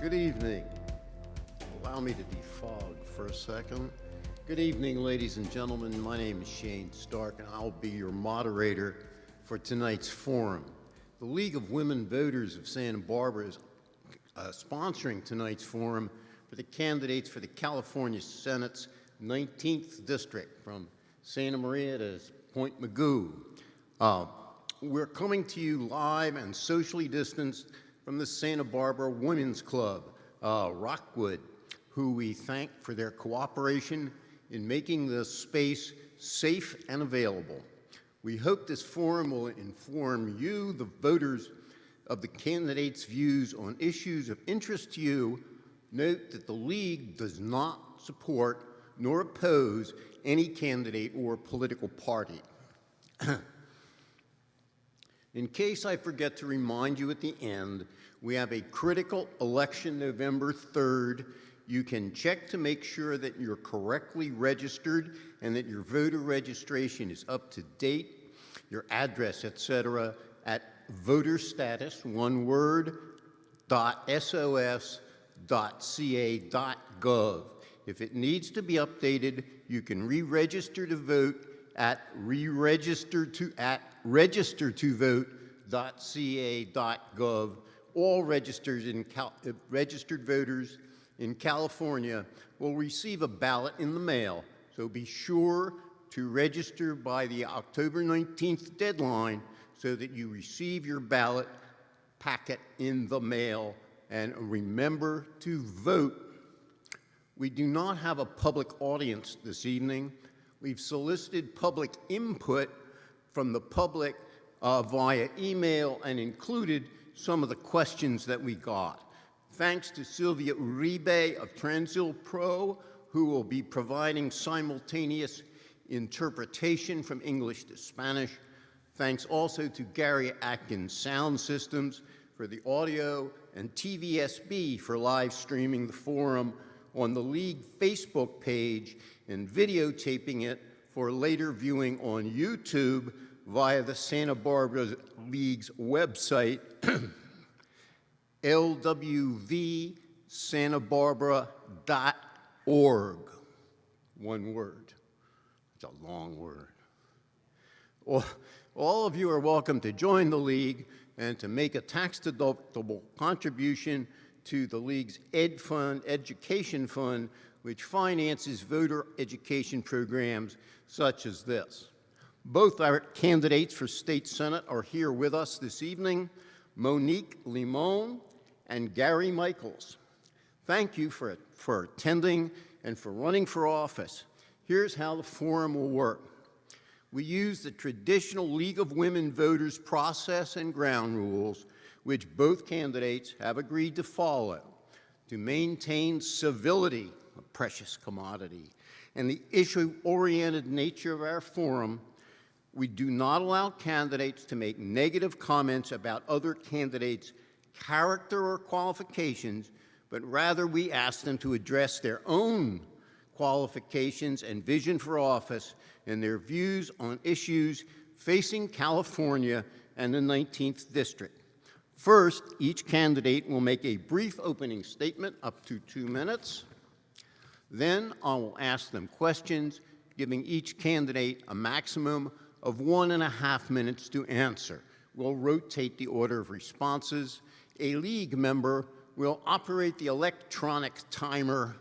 Good evening. Allow me to defog for a second. Good evening, ladies and gentlemen. My name is Shane Stark, and I'll be your moderator for tonight's forum. The League of Women Voters of Santa Barbara is sponsoring tonight's forum for the candidates for the California Senate's 19th District from Santa Maria to Point Mugu. We're coming to you live and socially distanced from the Santa Barbara Women's Club, Rockwood, who we thank for their cooperation in making this space safe and available. We hope this forum will inform you, the voters, of the candidates' views on issues of interest to you. Note that the League does not support nor oppose any candidate or political party. In case I forget to remind you at the end, we have a critical election November 3rd. You can check to make sure that you're correctly registered and that your voter registration is up to date, your address, etc., at voterstatus, one word, .sos.ca.gov. If it needs to be updated, you can re-register to vote at registertovote.ca.gov. All registered voters in California will receive a ballot in the mail, so be sure to register by the October 19th deadline so that you receive your ballot packet in the mail, and remember to vote. We do not have a public audience this evening. We've solicited public input from the public via email and included some of the questions that we got. Thanks to Sylvia Uribe of Transil Pro, who will be providing simultaneous interpretation from English to Spanish. Thanks also to Gary Atkins Sound Systems for the audio and TVSB for live streaming the forum on the League Facebook page and videotaping it for later viewing on YouTube via the Santa Barbara League's website, lwvsantabarbara.org. One word. It's a long word. All of you are welcome to join the League and to make a tax-deductible contribution to the League's Education Fund, which finances voter education programs such as this. Both our candidates for State Senate are here with us this evening, Monique Limon and Gary Michaels. Thank you for attending and for running for office. Here's how the forum will work. We use the traditional League of Women Voters process and ground rules, which both candidates have agreed to follow, to maintain civility, a precious commodity, and the issue-oriented nature of our forum. We do not allow candidates to make negative comments about other candidates' character or qualifications, but rather we ask them to address their own qualifications and vision for office and their views on issues facing California and the 19th District. First, each candidate will make a brief opening statement up to 2 minutes. Then I will ask them questions, giving each candidate a maximum of 1.5 minutes to answer. We'll rotate the order of responses. A League member will operate the electronic timer,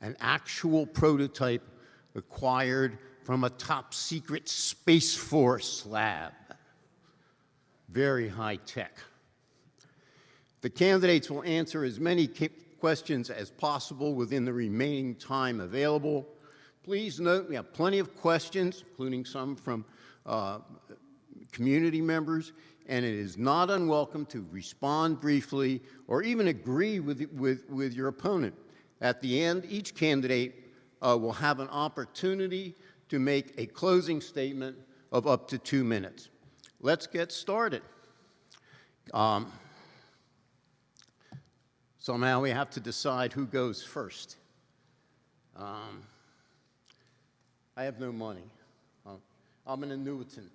an actual prototype acquired from a top-secret Space Force lab. Very high tech. The candidates will answer as many questions as possible within the remaining time available. Please note we have plenty of questions, including some from community members, and it is not unwelcome to respond briefly or even agree with your opponent. At the end, each candidate will have an opportunity to make a closing statement of up to 2 minutes. Let's get started. Somehow we have to decide who goes first. I have no money. I'm an annuitant.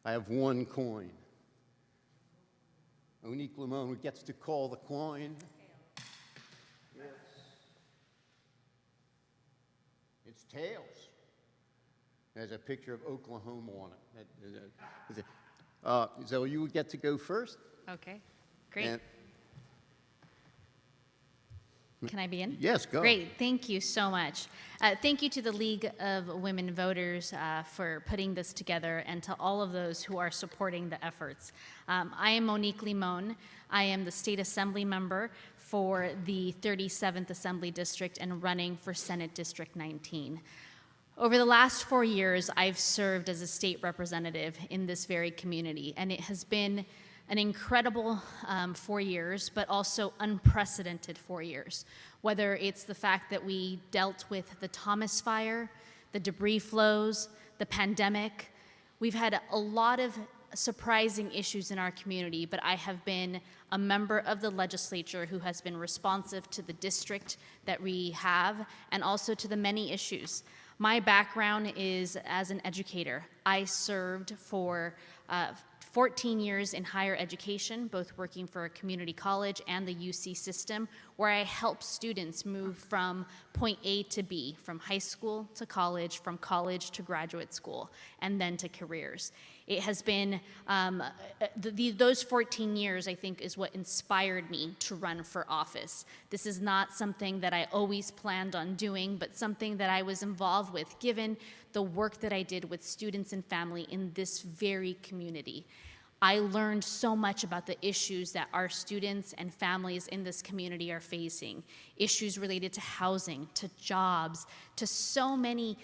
I have 1 coin. Monique Limon, who gets to call the coin. It's tails. There's a picture of Oklahoma on it. So you would get to go first. Okay, great. And can I begin? yes, go. Great, thank you so much. Thank you to the League of Women Voters for putting this together, and to all of those who are supporting the efforts. I am Monique Limon. I am the State Assembly member for the 37th Assembly District and running for Senate District 19. Over the last 4 years, I've served as a state representative in this very community, and it has been an incredible 4 years, but also unprecedented 4 years. Whether it's the fact that we dealt with the Thomas Fire, the debris flows, the pandemic, we've had a lot of surprising issues in our community, but I have been a member of the legislature who has been responsive to the district that we have, and also to the many issues. My background is as an educator. I served for 14 years in higher education, both working for a community college and the UC system, where I help students move from point A to B, from high school to college, from college to graduate school, and then to careers. It has been, those 14 years, I think, is what inspired me to run for office. This is not something that I always planned on doing, but something that I was involved with, given the work that I did with students and family in this very community. I learned so much about the issues that our students and families in this community are facing. Issues related to housing, to jobs, to so many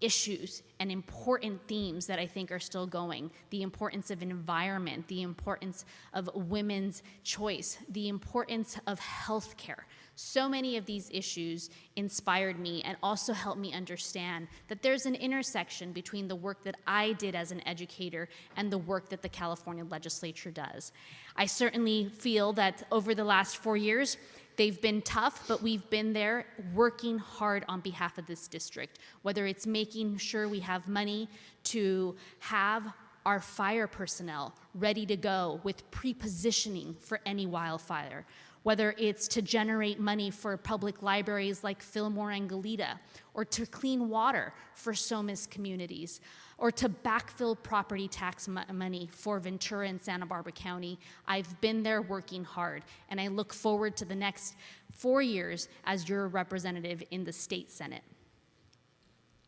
issues and important themes that I think are still going. The importance of environment, the importance of women's choice, the importance of healthcare. So many of these issues inspired me and also helped me understand that there's an intersection between the work that I did as an educator and the work that the California legislature does. I certainly feel that over the last 4 years, they've been tough, but we've been there working hard on behalf of this district, whether it's making sure we have money to have our fire personnel ready to go with pre-positioning for any wildfire, whether it's to generate money for public libraries like Fillmore and Goleta, or to clean water for SOMAS communities, or to backfill property tax money for Ventura and Santa Barbara County. I've been there working hard, and I look forward to the next 4 years as your representative in the state Senate.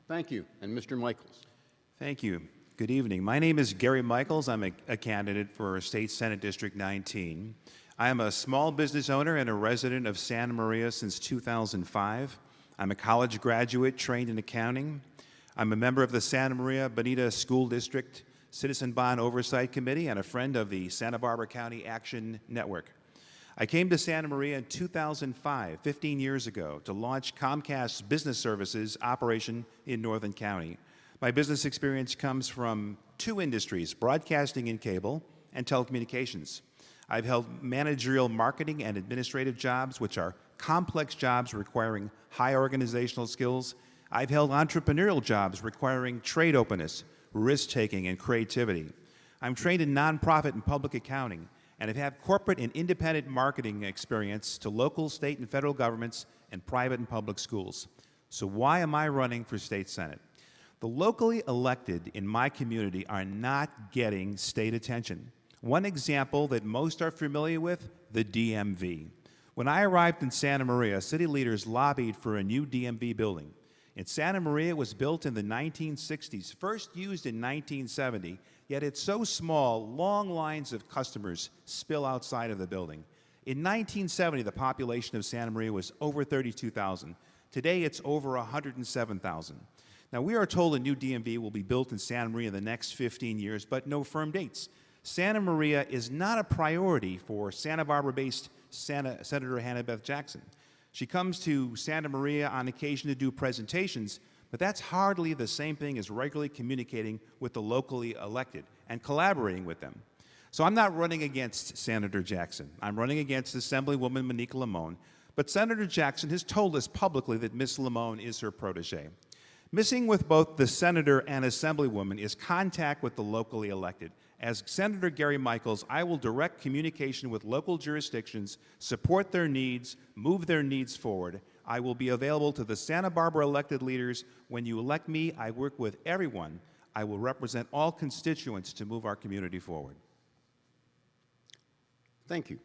Thank you. And Mr. Michaels. Thank you. Good evening. My name is Gary Michaels. I'm a candidate for State Senate District 19. I am a small business owner and a resident of Santa Maria since 2005. I'm a college graduate trained in accounting. I'm a member of the Santa Maria Bonita School District Citizen Bond Oversight Committee and a friend of the Santa Barbara County Action Network. I came to Santa Maria in 2005, 15 years ago, to launch Comcast's business services operation in Northern County. My business experience comes from 2 industries, broadcasting and cable, and telecommunications. I've held managerial marketing and administrative jobs, which are complex jobs requiring high organizational skills. I've held entrepreneurial jobs requiring trade openness, risk-taking, and creativity. I'm trained in nonprofit and public accounting, and have had corporate and independent marketing experience to local, state, and federal governments and private and public schools. So why am I running for state senate? The locally elected in my community are not getting state attention. One example that most are familiar with, the DMV. When I arrived in Santa Maria, city leaders lobbied for a new DMV building. In Santa Maria, it was built in the 1960s, first used in 1970, yet it's so small, long lines of customers spill outside of the building. In 1970, the population of Santa Maria was over 32,000. Today, it's over 107,000. Now, we are told a new DMV will be built in Santa Maria in the next 15 years, but no firm dates. Santa Maria is not a priority for Santa Barbara-based Senator Hannah Beth Jackson. She comes to Santa Maria on occasion to do presentations, but that's hardly the same thing as regularly communicating with the locally elected and collaborating with them. So I'm not running against Senator Jackson. I'm running against Assemblywoman Monique Limon, but Senator Jackson has told us publicly that Ms. Limon is her protege. Missing with both the senator and assemblywoman is contact with the locally elected. As Senator Gary Michaels, I will direct communication with local jurisdictions, support their needs, move their needs forward. I will be available to the Santa Barbara elected leaders. When you elect me, I work with everyone. I will represent all constituents to move our community forward. Thank you.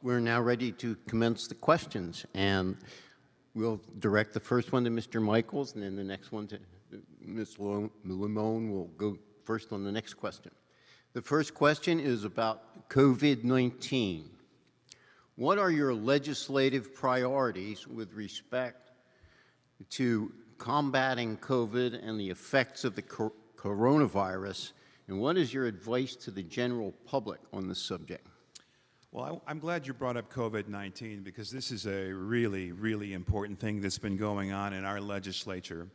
We're now ready to commence the questions, and we'll direct the first one to Mr. Michaels, and then the next one to Ms. Limon will go first on the next question. The first question is about COVID-19. What are your legislative priorities with respect to combating COVID and the effects of the coronavirus, and what is your advice to the general public on this subject? Well, I'm glad you brought up COVID-19 because this is a really, really important thing that's been going on in our legislature.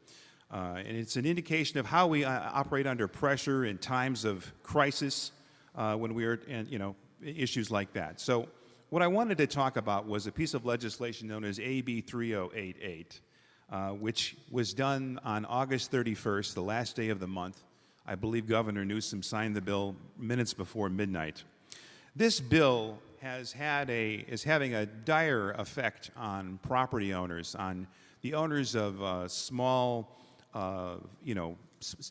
And it's an indication of how we operate under pressure in times of crisis when we are in, issues like that. So what I wanted to talk about was a piece of legislation known as AB 3088, which was done on August 31st, the last day of the month. I believe Governor Newsom signed the bill minutes before midnight. This bill is having a dire effect on property owners, on the owners of small,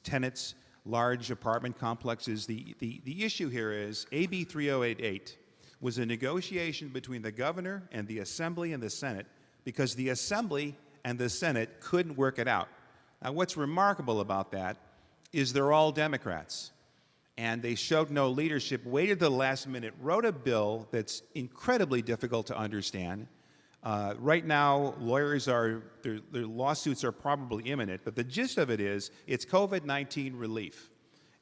tenants, large apartment complexes. The issue here is AB 3088 was a negotiation between the governor and the Assembly and the Senate because the Assembly and the Senate couldn't work it out. Now, what's remarkable about that is they're all Democrats. And they showed no leadership, waited to the last minute, wrote a bill that's incredibly difficult to understand. Right now, their lawsuits are probably imminent, but the gist of it is it's COVID-19 relief.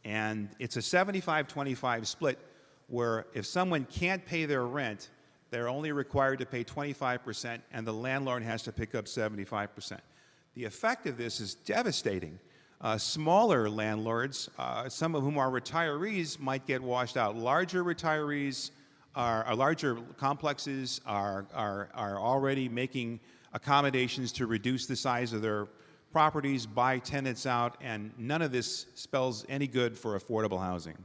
And it's a 75-25 split where if someone can't pay their rent, they're only required to pay 25%, and the landlord has to pick up 75%. The effect of this is devastating. Smaller landlords, some of whom are retirees, might get washed out. Larger retirees, larger complexes are already making accommodations to reduce the size of their properties, buy tenants out, and none of this spells any good for affordable housing.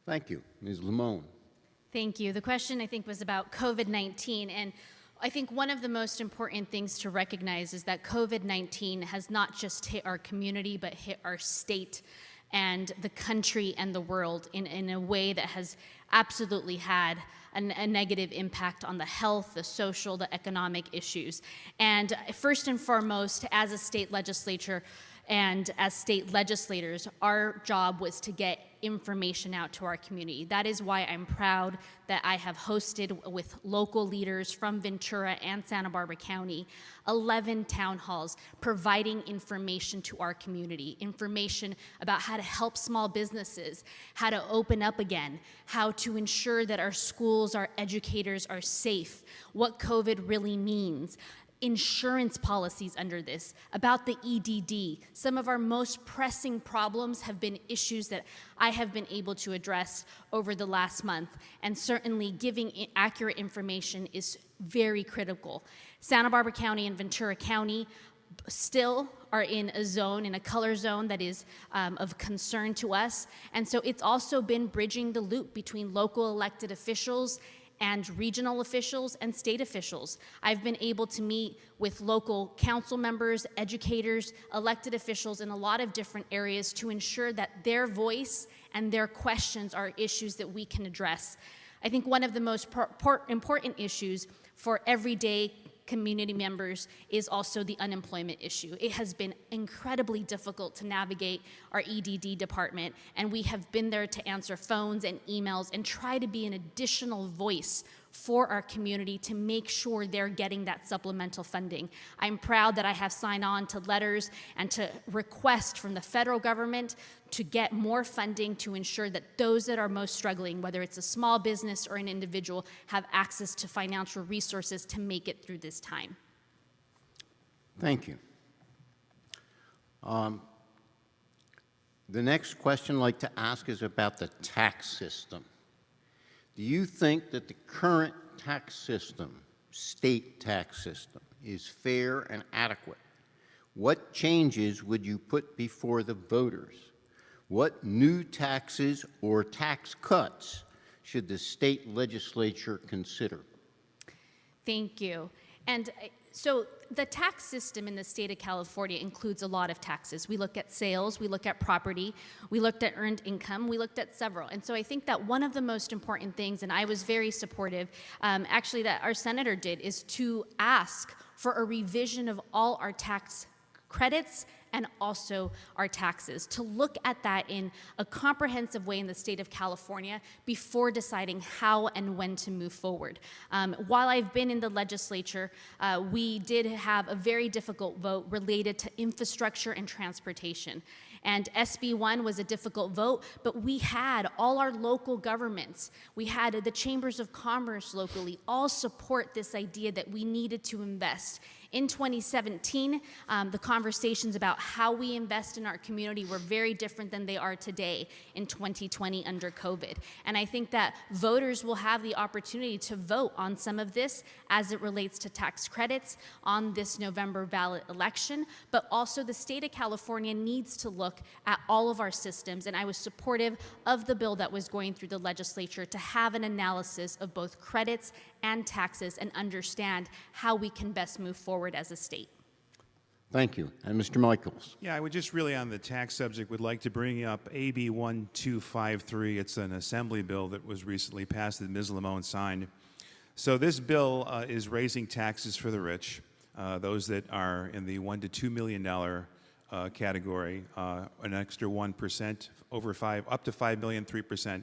Thank you. Ms. Limon. Thank you. The question, I think, was about COVID-19, and I think one of the most important things to recognize is that COVID-19 has not just hit our community, but hit our state and the country and the world in a way that has absolutely had a negative impact on the health, the social, the economic issues. And first and foremost, as a state legislature and as state legislators, our job was to get information out to our community. That is why I'm proud that I have hosted with local leaders from Ventura and Santa Barbara County 11 town halls providing information to our community, information about how to help small businesses, how to open up again, how to ensure that our schools, our educators are safe, what COVID really means, insurance policies under this, about the EDD. Some of our most pressing problems have been issues that I have been able to address over the last month, and certainly giving accurate information is very critical. Santa Barbara County and Ventura County still are in a color zone that is of concern to us, and so it's also been bridging the loop between local elected officials and regional officials and state officials. I've been able to meet with local council members, educators, elected officials in a lot of different areas to ensure that their voice and their questions are issues that we can address. I think one of the most important issues for everyday community members is also the unemployment issue. It has been incredibly difficult to navigate our EDD department, and we have been there to answer phones and emails and try to be an additional voice for our community to make sure they're getting that supplemental funding. I'm proud that I have signed on to letters and to request from the federal government to get more funding to ensure that those that are most struggling, whether it's a small business or an individual, have access to financial resources to make it through this time. Thank you. The next question I'd like to ask is about the tax system. Do you think that the current tax system, state tax system, is fair and adequate? What changes would you put before the voters? What new taxes or tax cuts should the state legislature consider? Thank you. And so the tax system in the state of California includes a lot of taxes. We look at sales, we look at property, we looked at earned income, we looked at several. And so I think that one of the most important things, and I was very supportive, actually that our senator did, is to ask for a revision of all our tax credits and also our taxes, to look at that in a comprehensive way in the state of California before deciding how and when to move forward. While I've been in the legislature, we did have a very difficult vote related to infrastructure and transportation. And SB 1 was a difficult vote, but we had all our local governments, we had the chambers of commerce locally, all support this idea that we needed to invest. In 2017, the conversations about how we invest in our community were very different than they are today in 2020 under COVID. And I think that voters will have the opportunity to vote on some of this as it relates to tax credits on this November ballot election, but also the state of California needs to look at all of our systems, and I was supportive of the bill that was going through the legislature to have an analysis of both credits and taxes and understand how we can best move forward as a state. Thank you. And Mr. Michaels. Yeah, I would just really on the tax subject would like to bring up AB 1253. It's an assembly bill that was recently passed that Ms. Limon signed. So this bill is raising taxes for the rich, those that are in the $1 to $2 million category, an extra 1%, over 5, up to 5 million, 3%,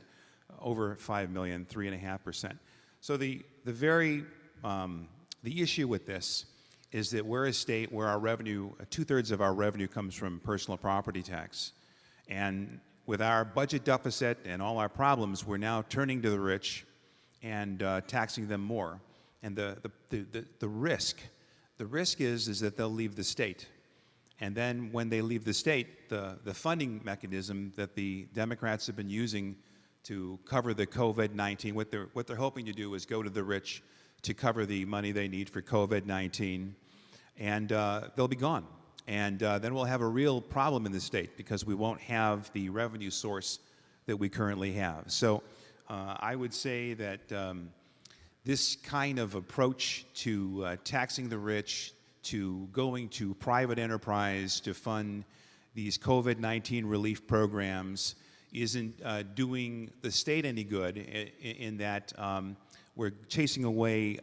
over 5 million, 3.5%. So the issue with this is that we're a state where our revenue, 2/3 of our revenue comes from personal property tax. And with our budget deficit and all our problems, we're now turning to the rich and taxing them more. And the risk is that they'll leave the state. And then when they leave the state, the funding mechanism that the Democrats have been using to cover the COVID-19, what they're hoping to do is go to the rich to cover the money they need for COVID-19, and they'll be gone. And then we'll have a real problem in the state because we won't have the revenue source that we currently have. So I would say that this kind of approach to taxing the rich, to going to private enterprise to fund these COVID-19 relief programs isn't doing the state any good in that we're chasing away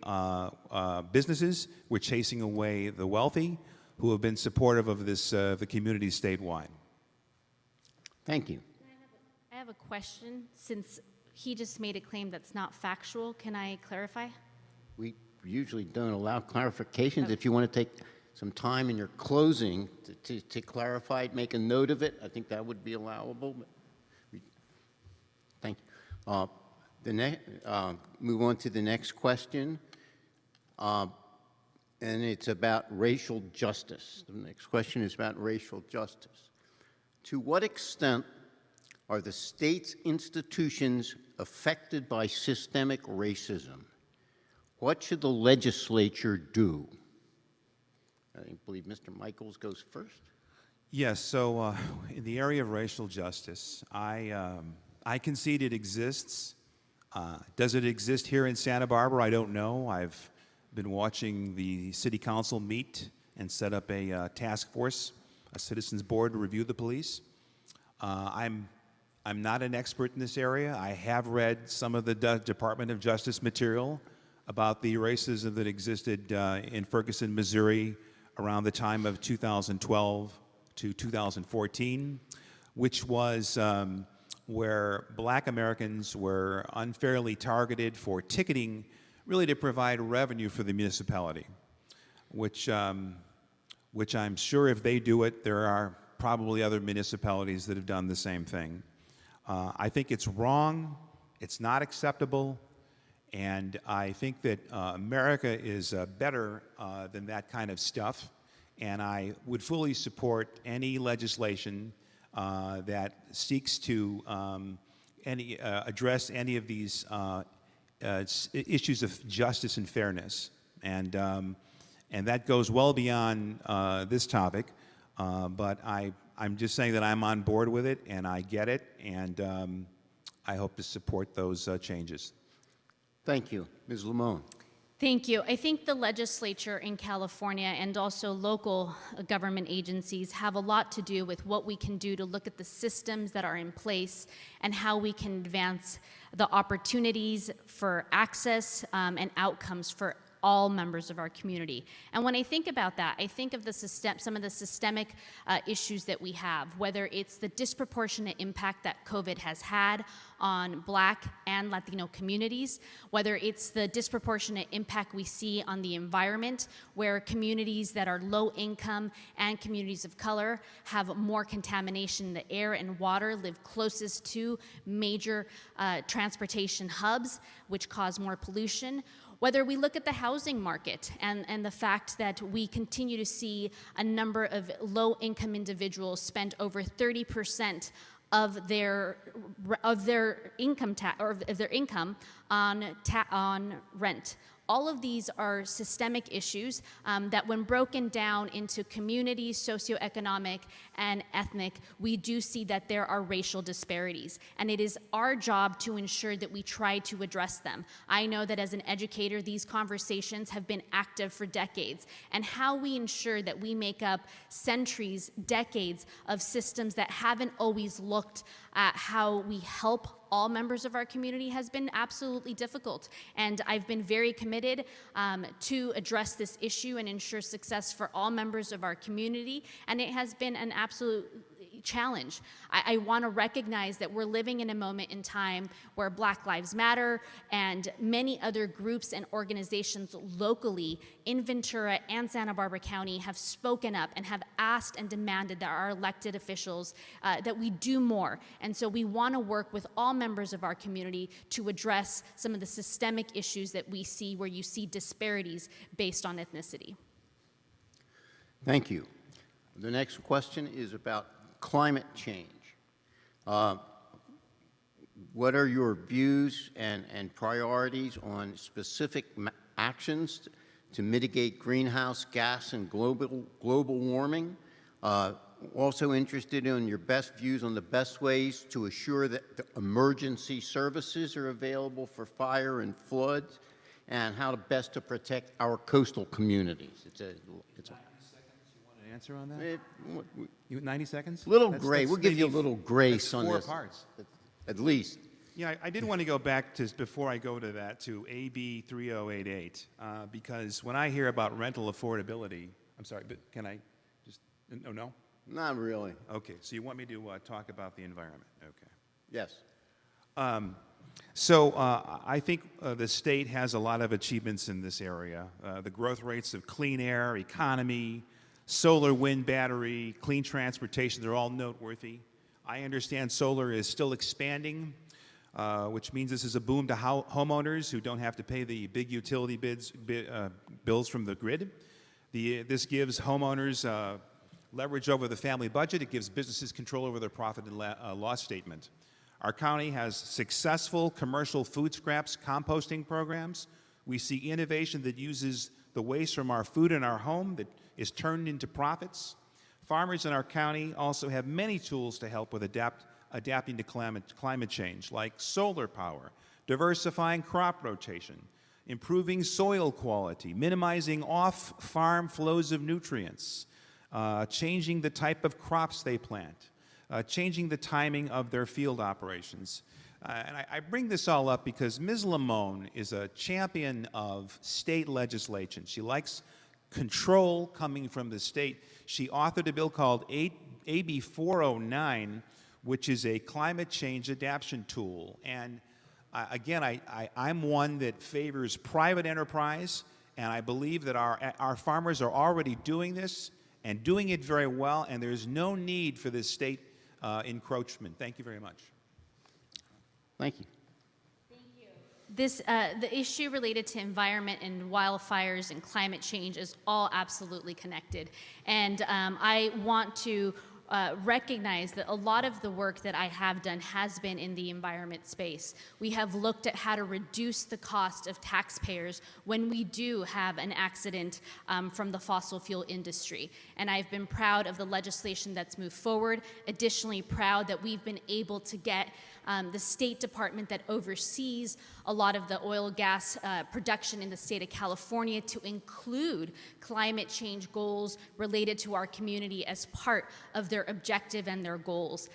businesses, we're chasing away the wealthy who have been supportive of this, the community statewide. Thank you. I have a question. Since he just made a claim that's not factual, can I clarify? We usually don't allow clarifications. If you want to take some time in your closing to clarify it, make a note of it, I think that would be allowable. Thank you. Move on to the next question, and it's about racial justice. The next question is about racial justice. To what extent are the state's institutions affected by systemic racism? What should the legislature do? I believe Mr. Michaels goes first. Yes, so in the area of racial justice, I concede it exists. Does it exist here in Santa Barbara? I don't know. I've been watching the city council meet and set up a task force, a citizens board to review the police. I'm not an expert in this area. I have read some of the Department of Justice material about the racism that existed in Ferguson, Missouri around the time of 2012 to 2014, which was where black Americans were unfairly targeted for ticketing, really to provide revenue for the municipality, which I'm sure if they do it, there are probably other municipalities that have done the same thing. I think it's wrong, it's not acceptable, and I think that America is better than that kind of stuff, and I would fully support any legislation that seeks to address any of these issues of justice and fairness, and that goes well beyond this topic. But I'm just saying that I'm on board with it, and I get it, and I hope to support those changes. Thank you, Ms. Limon. Thank you. I think the legislature in California and also local government agencies have a lot to do with what we can do to look at the systems that are in place and how we can advance the opportunities for access and outcomes for all members of our community. And when I think about that, I think of some of the systemic issues that we have, whether it's the disproportionate impact that COVID has had on Black and Latino communities, whether it's the disproportionate impact we see on the environment, where communities that are low income and communities of color have more contamination in the air and water, live closest to major transportation hubs, which cause more pollution. Whether we look at the housing market and the fact that we continue to see a number of low-income individuals spend over 30% of their income on rent. All of these are systemic issues that when broken down into community, socioeconomic, and ethnic, we do see that there are racial disparities. And it is our job to ensure that we try to address them. I know that as an educator, these conversations have been active for decades. And how we ensure that we make up centuries, decades of systems that haven't always looked at how we help all members of our community has been absolutely difficult. And I've been very committed to address this issue and ensure success for all members of our community. And it has been an absolute challenge. I want to recognize that we're living in a moment in time where Black Lives Matter and many other groups and organizations locally in Ventura and Santa Barbara County have spoken up and have asked and demanded that our elected officials, that we do more. And so we want to work with all members of our community to address some of the systemic issues that we see where you see disparities based on ethnicity. Thank you. The next question is about climate change. What are your views and priorities on specific actions to mitigate greenhouse gas and global warming? Also interested in your best views on the best ways to assure that the emergency services are available for fire and floods, and how to best to protect our coastal communities. It's a 90 seconds, you want an answer on that? 90 seconds? Little gray. We'll give you a little grace on four this. parts. At least. Yeah, I did want to go back to, before I go to that, to AB 3088, because when I hear about rental affordability, I'm sorry, but can I just, no? Not really. Okay, so you want me to talk about the environment, okay. Yes. So I think the state has a lot of achievements in this area. The growth rates of clean air, economy, solar, wind, battery, clean transportation, they're all noteworthy. I understand solar is still expanding, which means this is a boom to homeowners who don't have to pay the big utility bills from the grid. This gives homeowners leverage over the family budget. It gives businesses control over their profit and loss statement. Our county has successful commercial food scraps composting programs. We see innovation that uses the waste from our food in our home that is turned into profits. Farmers in our county also have many tools to help with adapting to climate change, like solar power, diversifying crop rotation, improving soil quality, minimizing off-farm flows of nutrients, changing the type of crops they plant, changing the timing of their field operations. And I bring this all up because Ms. Limon is a champion of state legislation. She likes control coming from the state. She authored a bill called AB 409, which is a climate change adaptation tool. And again, I'm one that favors private enterprise, and I believe that our farmers are already doing this and doing it very well, and there's no need for this state encroachment. Thank you very much. Thank you. The issue related to environment and wildfires and climate change is all absolutely connected. And I want to recognize that a lot of the work that I have done has been in the environment space. We have looked at how to reduce the cost of taxpayers when we do have an accident from the fossil fuel industry. And I've been proud of the legislation that's moved forward. Additionally, proud that we've been able to get the State Department that oversees a lot of the oil gas production in the state of California to include climate change goals related to our community as part of their objective and their goals.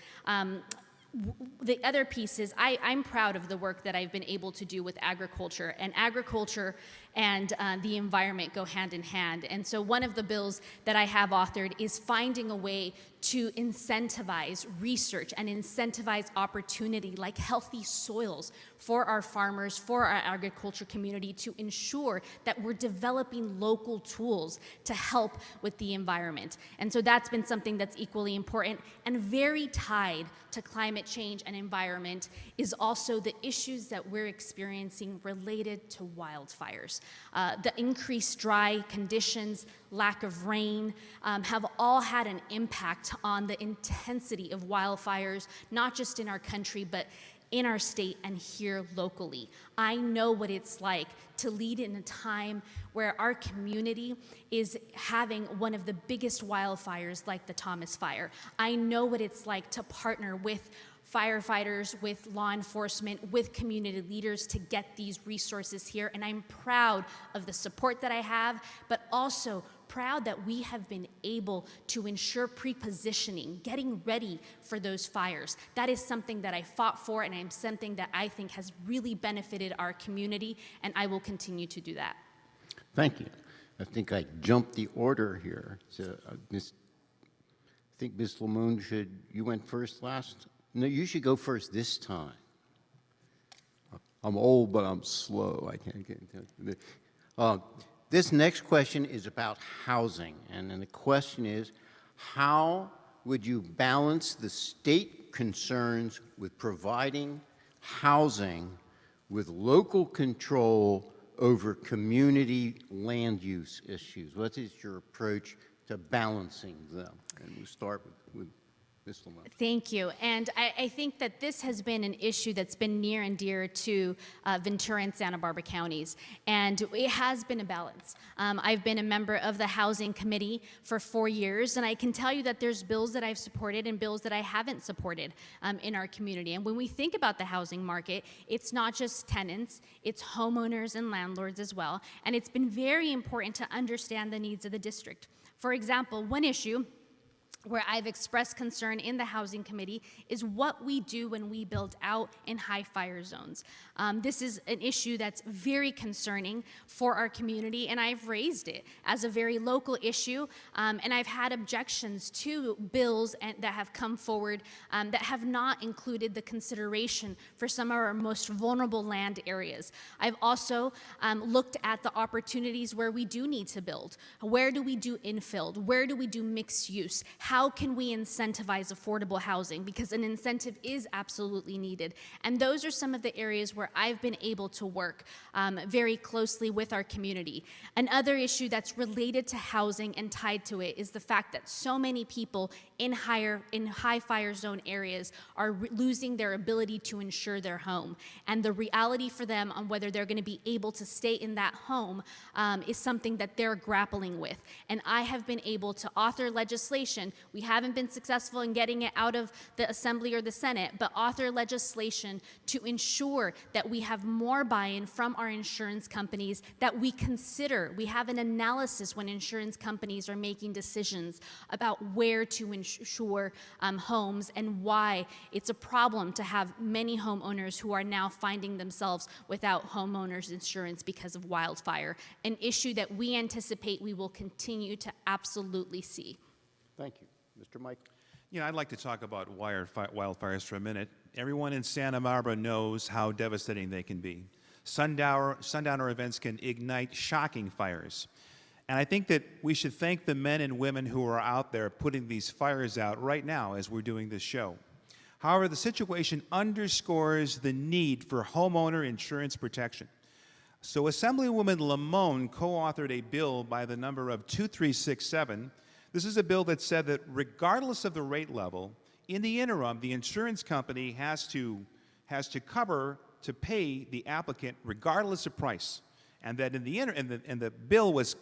The other piece is I'm proud of the work that I've been able to do with agriculture, and agriculture and the environment go hand in hand. And so one of the bills that I have authored is finding a way to incentivize research and incentivize opportunity like healthy soils for our farmers, for our agriculture community, to ensure that we're developing local tools to help with the environment. And so that's been something that's equally important, and very tied to climate change and environment is also the issues that we're experiencing related to wildfires. The increased dry conditions, lack of rain, have all had an impact on the intensity of wildfires, not just in our country, but in our state and here locally. I know what it's like to lead in a time where our community is having one of the biggest wildfires like the Thomas Fire. I know what it's like to partner with firefighters, with law enforcement, with community leaders to get these resources here. And I'm proud of the support that I have, but also proud that we have been able to ensure pre-positioning, getting ready for those fires. That is something that I fought for, and I'm something that I think has really benefited our community, and I will continue to do that. Thank you. I think I jumped the order here. So, I think Ms. Lamone you went first last? No, you should go first this time. I'm old, but I'm slow. I can't get into it. This next question is about housing, and then the question is, how would you balance the state concerns with providing housing with local control over community land use issues? What is your approach to balancing them? And we'll start with Ms. Lamone. Thank you. And I think that this has been an issue that's been near and dear to Ventura and Santa Barbara counties. And it has been a balance. I've been a member of the Housing Committee for 4 years, and I can tell you that there's bills that I've supported and bills that I haven't supported in our community. And when we think about the housing market, it's not just tenants, it's homeowners and landlords as well. And it's been very important to understand the needs of the district. For example, one issue where I've expressed concern in the Housing Committee is what we do when we build out in high fire zones. This is an issue that's very concerning for our community, and I've raised it as a very local issue, and I've had objections to bills that have come forward that have not included the consideration for some of our most vulnerable land areas. I've also looked at the opportunities where we do need to build. Where do we do infill? Where do we do mixed use? How can we incentivize affordable housing? Because an incentive is absolutely needed. And those are some of the areas where I've been able to work very closely with our community. Another issue that's related to housing and tied to it is the fact that so many people in high fire zone areas are losing their ability to insure their home. And the reality for them on whether they're going to be able to stay in that home is something that they're grappling with. And I have been able to author legislation. We haven't been successful in getting it out of the Assembly or the Senate, but author legislation to ensure that we have more buy-in from our insurance companies, that we have an analysis when insurance companies are making decisions about where to insure homes and why it's a problem to have many homeowners who are now finding themselves without homeowners insurance because of wildfire, an issue that we anticipate we will continue to absolutely see. Thank you. Mr. Mike. Yeah, I'd like to talk about wildfires for a minute. Everyone in Santa Barbara knows how devastating they can be. Sundowner events can ignite shocking fires. And I think that we should thank the men and women who are out there putting these fires out right now as we're doing this show. However, the situation underscores the need for homeowner insurance protection. So Assemblywoman Lamone co-authored a bill by the number of 2367 This is a bill that said that regardless of the rate level, in the interim, the insurance company has to pay the applicant regardless of price. And that in the bill was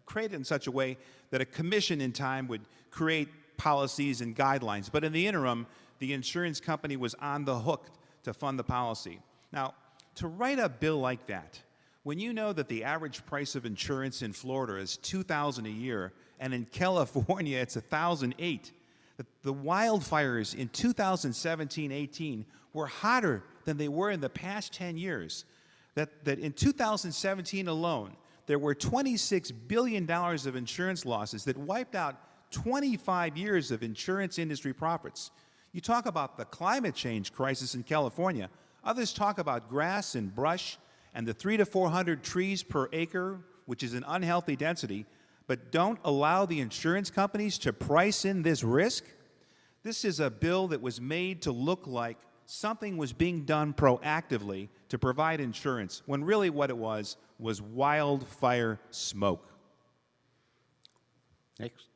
created in such a way that a commission in time would create policies and guidelines. But in the interim, the insurance company was on the hook to fund the policy. Now, to write a bill like that, when you know that the average price of insurance in Florida is $2,000 a year, and in California it's $1,008, the wildfires in 2017-18 were hotter than they were in the past 10 years. That in 2017 alone, there were $26 billion of insurance losses that wiped out 25 years of insurance industry profits. You talk about the climate change crisis in California. Others talk about grass and brush and the 300 to 400 trees per acre, which is an unhealthy density, but don't allow the insurance companies to price in this risk. This is a bill that was made to look like something was being done proactively to provide insurance, when really what it was wildfire smoke. Next.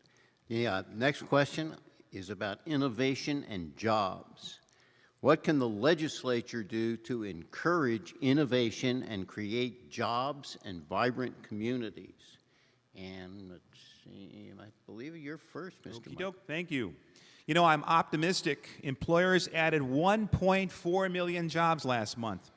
Yeah, next question is about innovation and jobs. What can the legislature do to encourage innovation and create jobs and vibrant communities? And let's see, I believe you're first, Mr. Mike. Thank you. You know, I'm optimistic. Employers added 1.4 million jobs last month,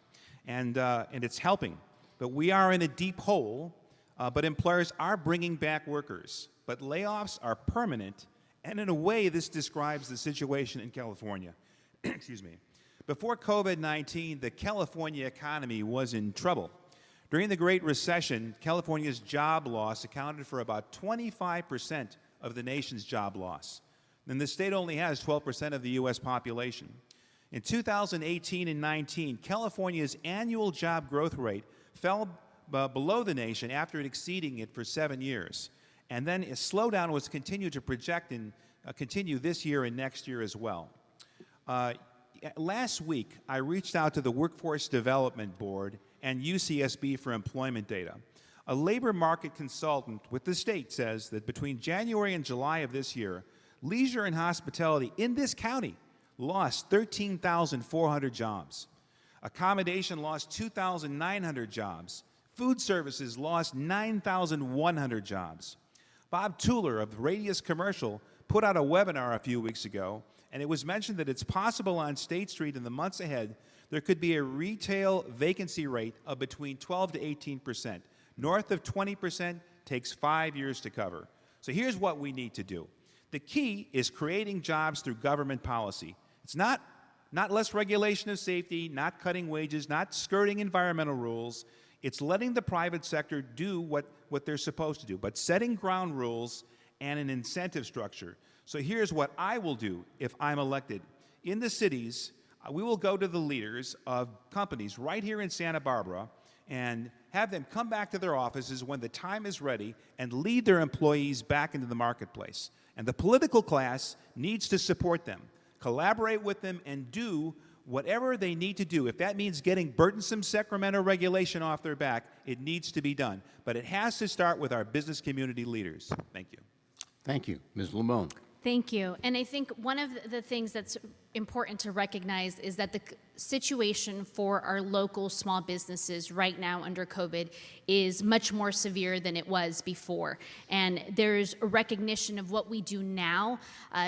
and it's helping. But we are in a deep hole, but employers are bringing back workers. But layoffs are permanent, and in a way, this describes the situation in California. Excuse me. Before COVID-19, the California economy was in trouble. During the Great Recession, California's job loss accounted for about 25% of the nation's job loss. And the state only has 12% of the U.S. population. In 2018 and 19, California's annual job growth rate fell below the nation after exceeding it for 7 years. And then a slowdown was continued to project and continue this year and next year as well. Last week, I reached out to the Workforce Development Board and UCSB for employment data. A labor market consultant with the state says that between January and July of this year, leisure and hospitality in this county lost 13,400 jobs. Accommodation lost 2,900 jobs. Food services lost 9,100 jobs. Bob Tuller of Radius Commercial put out a webinar a few weeks ago, and it was mentioned that it's possible on State Street in the months ahead there could be a retail vacancy rate of between 12 to 18%. North of 20% takes 5 years to cover. So here's what we need to do. The key is creating jobs through government policy. It's not less regulation of safety, not cutting wages, not skirting environmental rules. It's letting the private sector do what they're supposed to do, but setting ground rules and an incentive structure. So here's what I will do if I'm elected. In the cities, we will go to the leaders of companies right here in Santa Barbara and have them come back to their offices when the time is ready and lead their employees back into the marketplace. And the political class needs to support them, collaborate with them, and do whatever they need to do. If that means getting burdensome Sacramento regulation off their back, it needs to be done. But it has to start with our business community leaders. Thank you. Thank you. Ms. Limon. Thank you. And I think one of the things that's important to recognize is that the situation for our local small businesses right now under COVID is much more severe than it was before. And there's a recognition of what we do now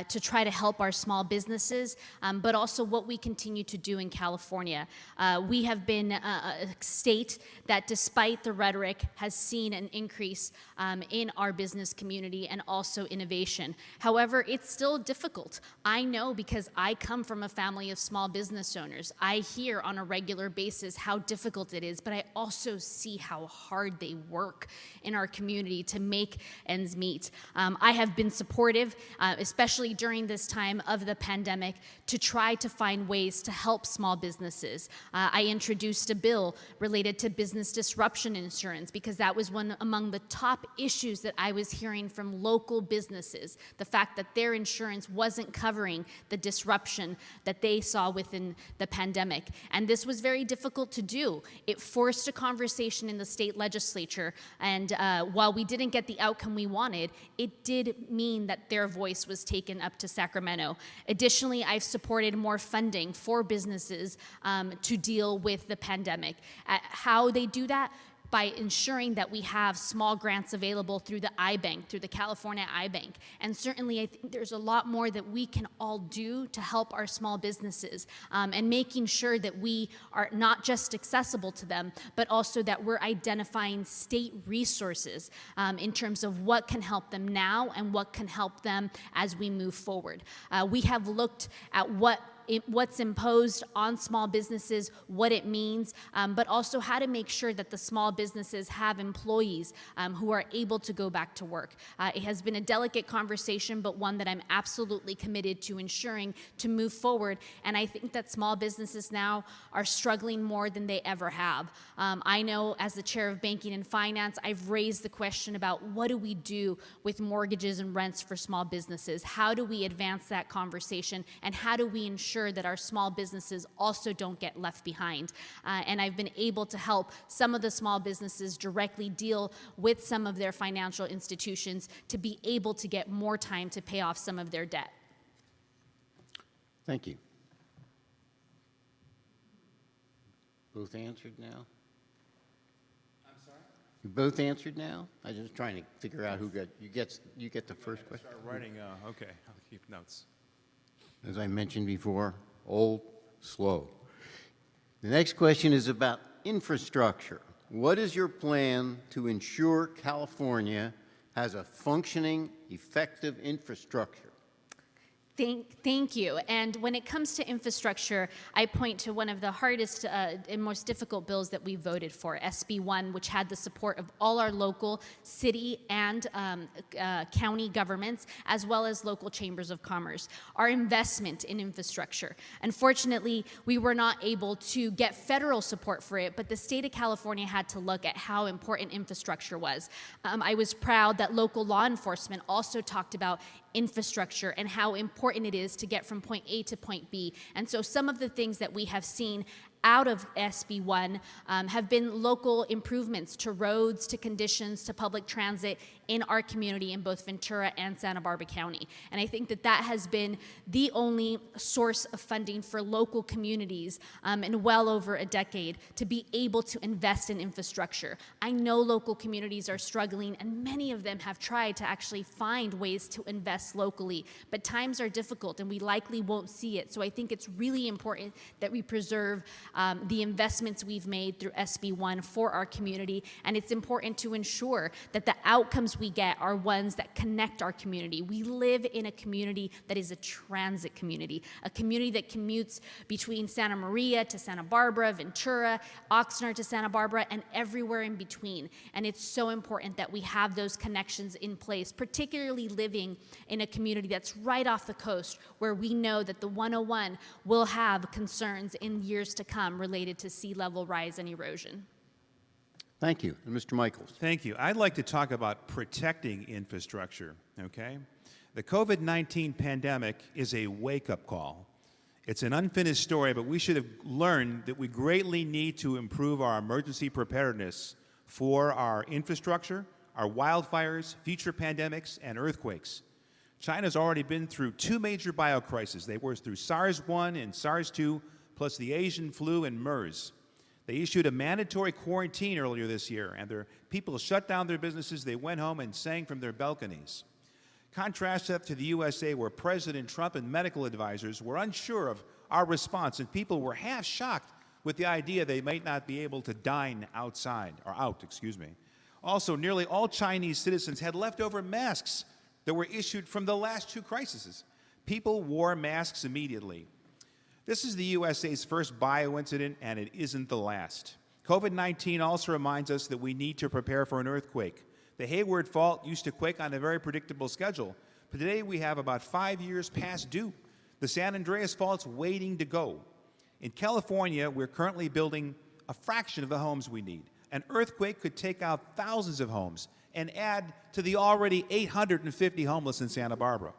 to try to help our small businesses, but also what we continue to do in California. We have been a state that, despite the rhetoric, has seen an increase in our business community and also innovation. However, it's still difficult. I know because I come from a family of small business owners. I hear on a regular basis how difficult it is, but I also see how hard they work in our community to make ends meet. I have been supportive, especially during this time of the pandemic, to try to find ways to help small businesses. I introduced a bill related to business disruption insurance because that was one among the top issues that I was hearing from local businesses, the fact that their insurance wasn't covering the disruption that they saw within the pandemic. pandemic. And this was very difficult to do. It forced a conversation in the state legislature. And while we didn't get the outcome we wanted, it did mean that their voice was taken up to Sacramento. Additionally, I've supported more funding for businesses to deal with the pandemic. How they do that? By ensuring that we have small grants available through the iBank, through the California iBank. And certainly I think there's a lot more that we can all do to help our small businesses and making sure that we are not just accessible to them, but also that we're identifying state resources in terms of what can help them now and what can help them as we move forward. We have looked at what's imposed on small businesses, what it means, but also how to make sure that the small businesses have employees who are able to go back to work. It has been a delicate conversation, but one that I'm absolutely committed to ensuring to move forward. And I think that small businesses now are struggling more than they ever have. I know as the chair of banking and finance, I've raised the question about what do we do with mortgages and rents for small businesses? How do we advance that conversation? And how do we ensure that our small businesses also don't get left behind? And I've been able to help some of the small businesses directly deal with some of their financial institutions to be able to get more time to pay off some of their debt. Thank you. Both answered now? I'm sorry? You both answered now? I was just trying to figure out who got, you get the first question. Start writing, okay, I'll keep notes. As I mentioned before, old, slow. The next question is about infrastructure. What is your plan to ensure California has a functioning, effective infrastructure? Thank you. And when it comes to infrastructure, I point to one of the hardest and most difficult bills that we voted for, SB 1, which had the support of all our local city and county governments, as well as local chambers of commerce. Our investment in infrastructure. Unfortunately, we were not able to get federal support for it, but the state of California had to look at how important infrastructure was. I was proud that local law enforcement also talked about infrastructure and how important it is to get from point A to point B. And so some of the things that we have seen out of SB 1 have been local improvements to roads, to conditions, to public transit in our community in both Ventura and Santa Barbara County. And I think that that has been the only source of funding for local communities in well over a decade to be able to invest in infrastructure. I know local communities are struggling, and many of them have tried to actually find ways to invest locally, but times are difficult and we likely won't see it. So I think it's really important that we preserve the investments we've made through SB 1 for our community, and it's important to ensure that the outcomes we get are ones that connect our community. We live in a community that is a transit community, a community that commutes between Santa Maria to Santa Barbara, Ventura, Oxnard to Santa Barbara, and everywhere in between. And it's so important that we have those connections in place, particularly living in a community that's right off the coast, where we know that the 101 will have concerns in years to come related to sea level rise and erosion. Thank you. And Mr. Michaels. Thank you. I'd like to talk about protecting infrastructure, okay? The COVID-19 pandemic is a wake-up call. It's an unfinished story, but we should have learned that we greatly need to improve our emergency preparedness for our infrastructure, our wildfires, future pandemics, and earthquakes. China's already been through two major biocrises. They were through SARS-1 and SARS-2, plus the Asian flu and MERS. They issued a mandatory quarantine earlier this year, and their people shut down their businesses. They went home and sang from their balconies. Contrast that to the USA, where President Trump and medical advisors were unsure of our response, and people were half shocked with the idea they might not be able to dine outside, or out, excuse me. Also, nearly all Chinese citizens had leftover masks that were issued from the last two crises. People wore masks immediately. This is the USA's first bio incident, and it isn't the last. COVID-19 also reminds us that we need to prepare for an earthquake. The Hayward Fault used to quake on a very predictable schedule, but today we have about 5 years past due. The San Andreas Fault's waiting to go. In California, we're currently building a fraction of the homes we need. An earthquake could take out thousands of homes and add to the already 850 homeless in Santa Barbara.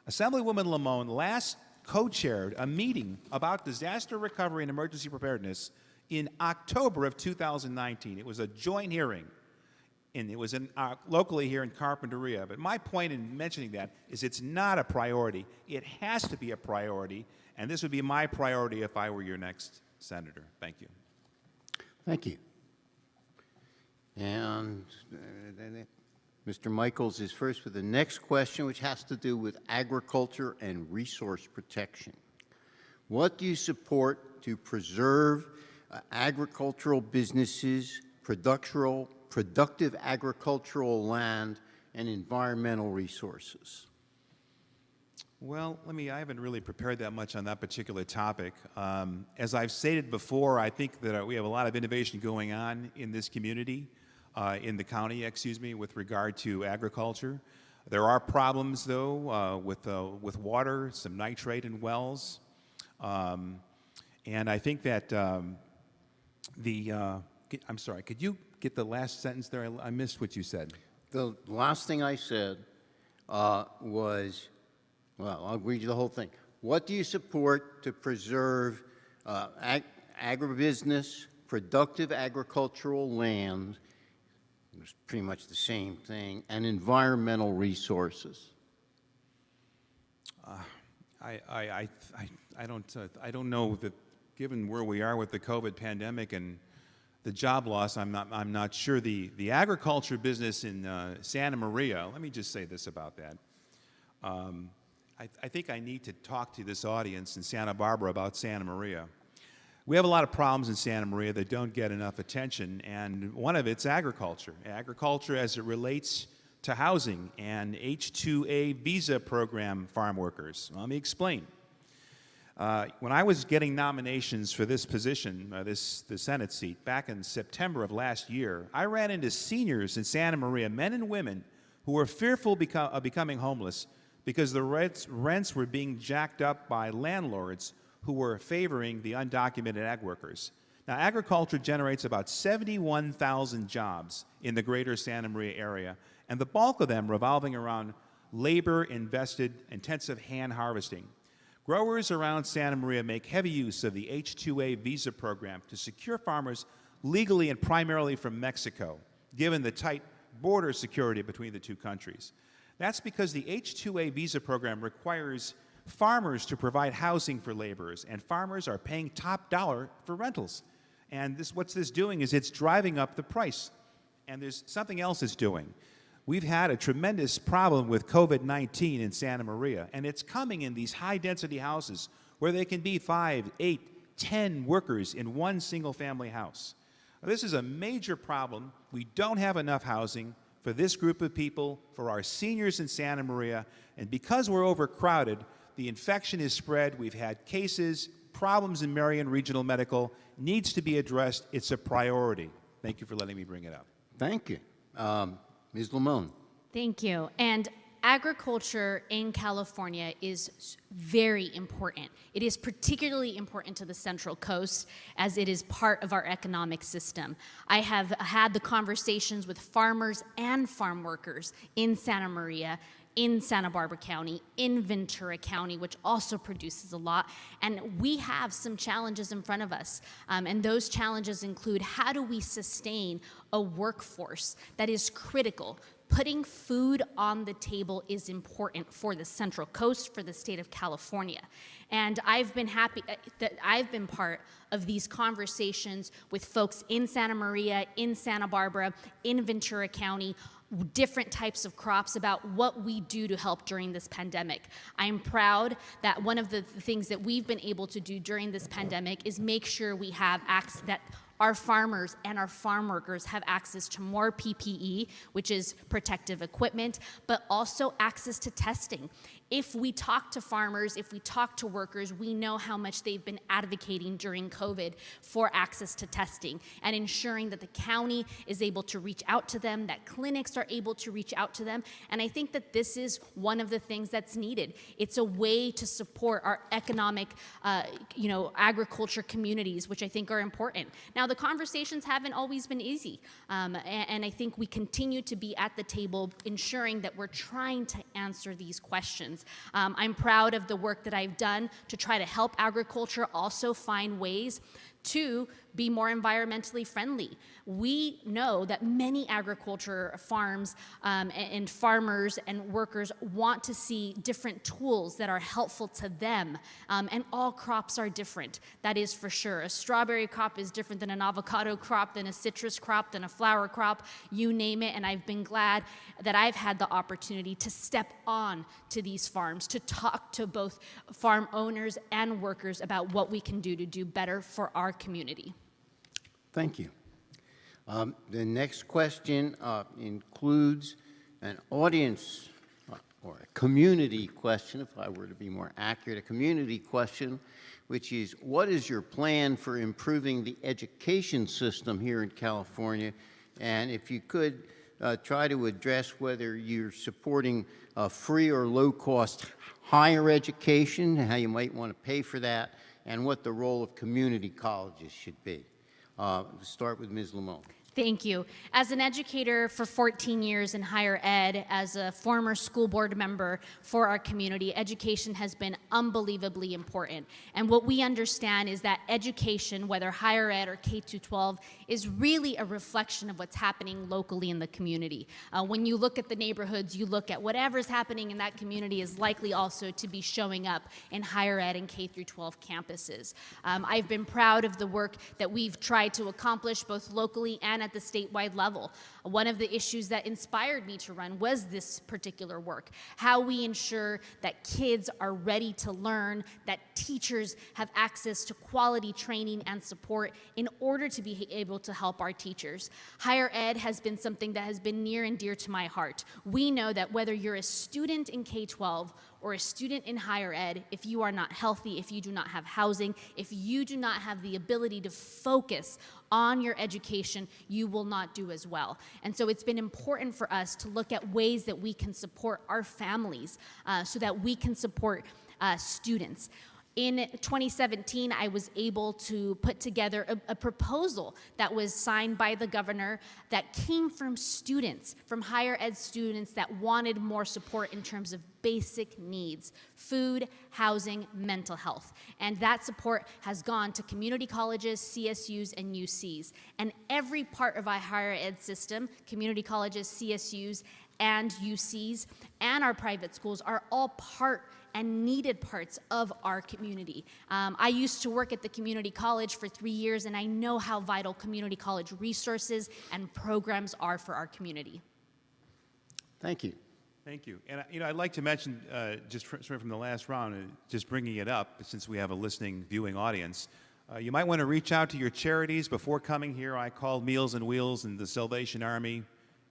Assemblywoman Lamone last co-chaired a meeting about disaster recovery and emergency preparedness in October of 2019. It was a joint hearing, and it was locally here in Carpinteria. But my point in mentioning that is it's not a priority. It has to be a priority, and this would be my priority if I were your next senator. Thank you. Thank you. And Mr. Michaels is first with the next question, which has to do with agriculture and resource protection. What do you support to preserve agricultural businesses, productive agricultural land, and environmental resources? Well, I haven't really prepared that much on that particular topic. As I've stated before, I think that we have a lot of innovation going on in this community, in the county, with regard to agriculture. There are problems, though, with water, some nitrate in wells. And I think that I'm sorry, could you get the last sentence there? I missed what you said. The last thing I said was, well, I'll read you the whole thing. What do you support to preserve agribusiness, productive agricultural land, it's pretty much the same thing, and environmental resources? I don't know that, given where we are with the COVID pandemic and the job loss, I'm not sure. The agriculture business in Santa Maria, let me just say this about that. I think I need to talk to this audience in Santa Barbara about Santa Maria. We have a lot of problems in Santa Maria that don't get enough attention, and one of it's agriculture. Agriculture as it relates to housing and H-2A visa program farm workers. Let me explain. When I was getting nominations for this position, the Senate seat, back in September of last year, I ran into seniors in Santa Maria, men and women, who were fearful of becoming homeless because the rents were being jacked up by landlords who were favoring the undocumented ag workers. Now, agriculture generates about 71,000 jobs in the greater Santa Maria area, and the bulk of them revolving around labor-intensive hand harvesting. Growers around Santa Maria make heavy use of the H-2A visa program to secure farmers legally and primarily from Mexico, given the tight border security between the two countries. That's because the H-2A visa program requires farmers to provide housing for laborers, and farmers are paying top dollar for rentals. And what's this doing is it's driving up the price. And there's something else it's doing. We've had a tremendous problem with COVID-19 in Santa Maria, and it's coming in these high-density houses where there can be 5, 8, 10 workers in one single-family house. Now, this is a major problem. We don't have enough housing for this group of people, for our seniors in Santa Maria, and because we're overcrowded, the infection is spread. We've had cases, problems in Marion Regional Medical, needs to be addressed. It's a priority. Thank you for letting me bring it up. Thank you. Ms. Lamone. Thank you. And agriculture in California is very important. It is particularly important to the Central Coast as it is part of our economic system. I have had the conversations with farmers and farm workers in Santa Maria, in Santa Barbara County, in Ventura County, which also produces a lot. And we have some challenges in front of us. And those challenges include, how do we sustain a workforce that is critical? Putting food on the table is important for the Central Coast, for the state of California. And I've been happy that I've been part of these conversations with folks in Santa Maria, in Santa Barbara, in Ventura County, different types of crops, about what we do to help during this pandemic. I'm proud that one of the things that we've been able to do during this pandemic is make sure we have access, that our farmers and our farm workers have access to more PPE, which is protective equipment, but also access to testing. If we talk to farmers, if we talk to workers, we know how much they've been advocating during COVID for access to testing and ensuring that the county is able to reach out to them, that clinics are able to reach out to them. And I think that this is one of the things that's needed. It's a way to support our economic, agriculture communities, which I think are important. Now, the conversations haven't always been easy. And I think we continue to be at the table ensuring that we're trying to answer these questions. needs. I'm proud of the work that I've done to try to help agriculture also find ways to be more environmentally friendly. We know that many agriculture farms and farmers and workers want to see different tools that are helpful to them, and all crops are different, that is for sure. A strawberry crop is different than an avocado crop, than a citrus crop, than a flower crop, you name it, and I've been glad that I've had the opportunity to step on to these farms, to talk to both farm owners and workers about what we can do to do better for our community. Thank you. The next question includes an audience or a community question, if I were to be more accurate, a community question, which is, what is your plan for improving the education system here in California? And if you could try to address whether you're supporting free or low-cost higher education, how you might want to pay for that, and what the role of community colleges should be. We'll start with Ms. Lamone. Thank you. As an educator for 14 years in higher ed, as a former school board member for our community, education has been unbelievably important. And what we understand is that education, whether higher ed or K-12, is really a reflection of what's happening locally in the community. When you look at the neighborhoods, you look at whatever's happening in that community is likely also to be showing up in higher ed and K-12 campuses. I've been proud of the work that we've tried to accomplish both locally and at the statewide level. One of the issues that inspired me to run was this particular work, how we ensure that kids are ready to learn, that teachers have access to quality training and support in order to be able to help our teachers. Higher ed has been something that has been near and dear to my heart. We know that whether you're a student in K-12 or a student in higher ed, if you are not healthy, if you do not have housing, if you do not have the ability to focus on your education, you will not do as well. And so it's been important for us to look at ways that we can support our families so that we can support students. In 2017, I was able to put together a proposal that was signed by the governor that came from students, from higher ed students that wanted more support in terms of basic needs: food, housing, mental health. And that support has gone to community colleges, CSUs, and UCs. And every part of our higher ed system, community colleges, CSUs, and UCs, and our private schools are all part and needed parts of our community. I used to work at the community college for 3 years, and I know how vital community college resources and programs are for our community. Thank you. Thank you. And I'd like to mention, just from the last round, just bringing it up, since we have a listening, viewing audience, you might want to reach out to your charities. Before coming here, I called Meals on Wheels and the Salvation Army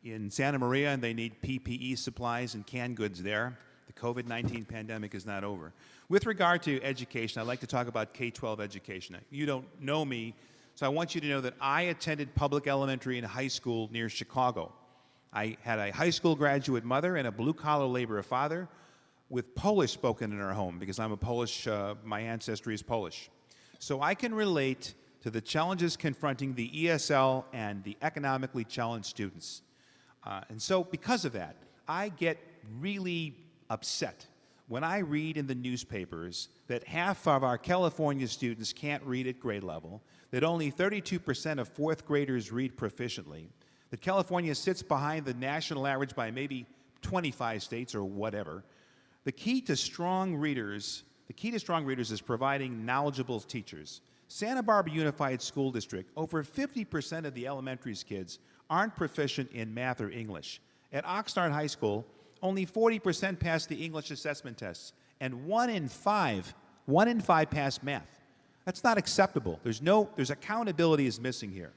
in Santa Maria, and they need PPE supplies and canned goods there. The COVID-19 pandemic is not over. With regard to education, I'd like to talk about K-12 education. You don't know me, so I want you to know that I attended public elementary and high school near Chicago. I had a high school graduate mother and a blue-collar laborer father with Polish spoken in our home, because I'm a Polish, my ancestry is Polish. So I can relate to the challenges confronting the ESL and the economically challenged students. And so because of that, I get really upset when I read in the newspapers that half of our California students can't read at grade level, that only 32% of fourth graders read proficiently, that California sits behind the national average by maybe 25 states or whatever. The key to strong readers is providing knowledgeable teachers. Santa Barbara Unified School District, over 50% of the elementary's kids aren't proficient in math or English. At Oxnard High School, only 40% pass the English assessment tests, and 1 in 5 pass math. That's not acceptable. There's accountability is missing here.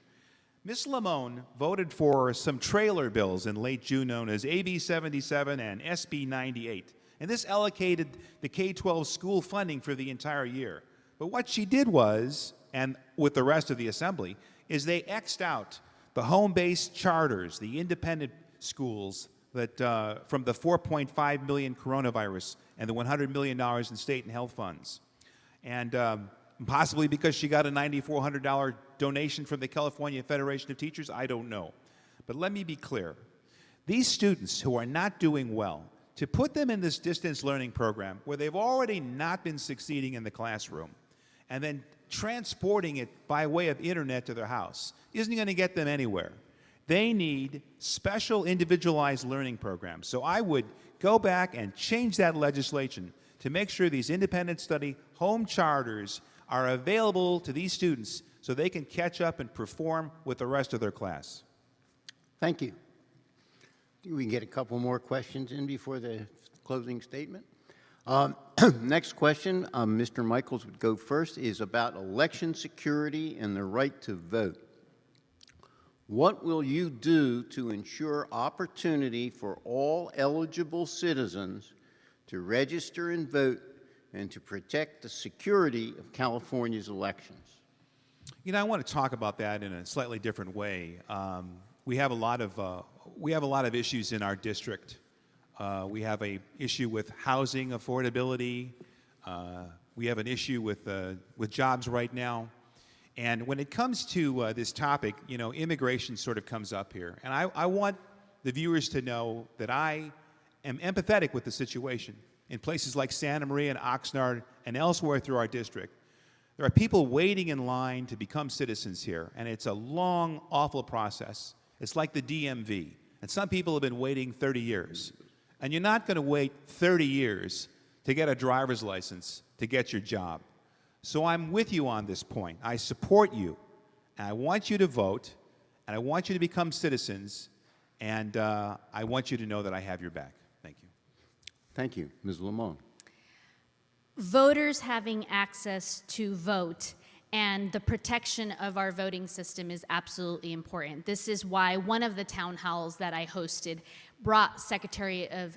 Ms. Lamone voted for some trailer bills in late June known as AB 77 and SB 98, and this allocated the K-12 school funding for the entire year. But what she did was, and with the rest of the assembly, is they X'd out the home-based charters, the independent schools, that from the $4.5 million coronavirus and the $100 million in state and health funds. And possibly because she got a $9,400 donation from the California Federation of Teachers, I don't know. But let me be clear. These students who are not doing well, to put them in this distance learning program where they've already not been succeeding in the classroom, and then transporting it by way of internet to their house isn't going to get them anywhere. They need special individualized learning programs. So I would go back and change that legislation to make sure these independent study home charters are available to these students so they can catch up and perform with the rest of their class. Thank you. We can get a couple more questions in before the closing statement. Next question, Mr. Michaels would go first, is about election security and the right to vote. What will you do to ensure opportunity for all eligible citizens to register and vote and to protect the security of California's elections? You know, I want to talk about that in a slightly different way. We have a lot of issues in our district. We have an issue with housing affordability. We have an issue with jobs right now. And when it comes to this topic, you know, immigration sort of comes up here. And I want the viewers to know that I am empathetic with the situation. In places like Santa Maria and Oxnard and elsewhere through our district, there are people waiting in line to become citizens here. And it's a long, awful process. It's like the DMV. And some people have been waiting 30 years. And you're not going to wait 30 years to get a driver's license to get your job. So I'm with you on this point. I support you. And I want you to vote. And I want you to become citizens. And I want you to know that I have your back. Thank you. Thank you. Ms. Lamont. Voters having access to vote and the protection of our voting system is absolutely important. This is why one of the town halls that I hosted brought Secretary of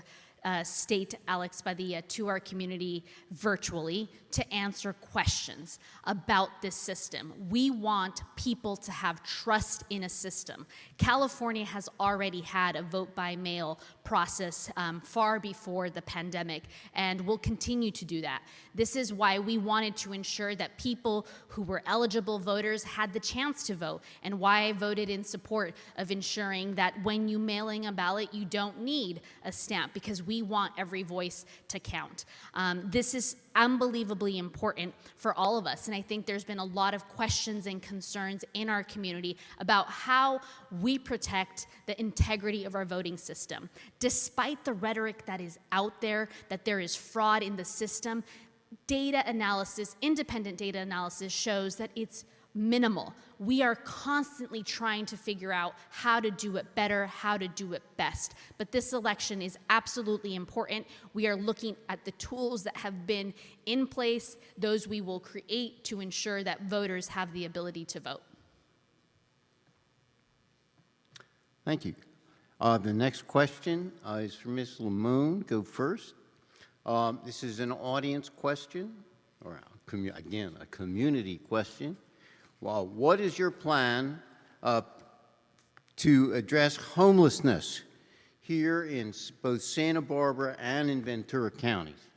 State Alex Padilla to our community virtually to answer questions about this system. We want people to have trust in a system. California has already had a vote by mail process far before the pandemic and will continue to do that. This is why we wanted to ensure that people who were eligible voters had the chance to vote, and why I voted in support of ensuring that when you mailing a ballot, you don't need a stamp, because we want every voice to count. This is unbelievably important for all of us, and I think there's been a lot of questions and concerns in our community about how we protect the integrity of our voting system. Despite the rhetoric that is out there, that there is fraud in the system, data analysis, independent data analysis shows that it's minimal. We are constantly trying to figure out how to do it better, how to do it best. But this election is absolutely important. We are looking at the tools that have been in place, those we will create to ensure that voters have the ability to vote. Thank you. The next question is for Ms. Lamone. Go first. This is an audience question, or again, a community question. Well, what is your plan to address homelessness here in both Santa Barbara and in Ventura counties?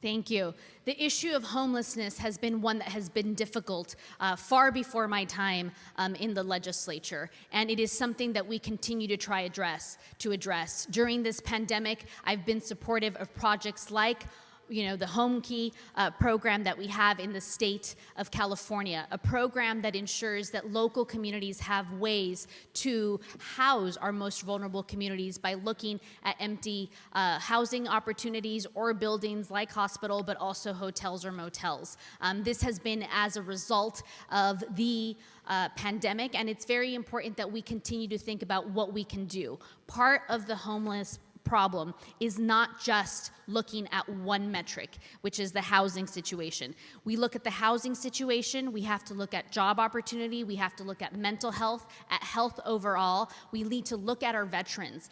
Thank you. The issue of homelessness has been one that has been difficult far before my time in the legislature, and it is something that we continue to try to address. During this pandemic, I've been supportive of projects like the Home Key program that we have in the state of California, a program that ensures that local communities have ways to house our most vulnerable communities by looking at empty housing opportunities or buildings like hospital, but also hotels or motels. This has been as a result of the pandemic, and it's very important that we continue to think about what we can do. Part of the homeless problem is not just looking at one metric, which is the housing situation. We look at the housing situation, we have to look at job opportunity, we have to look at mental health, at health overall. We need to look at our veterans.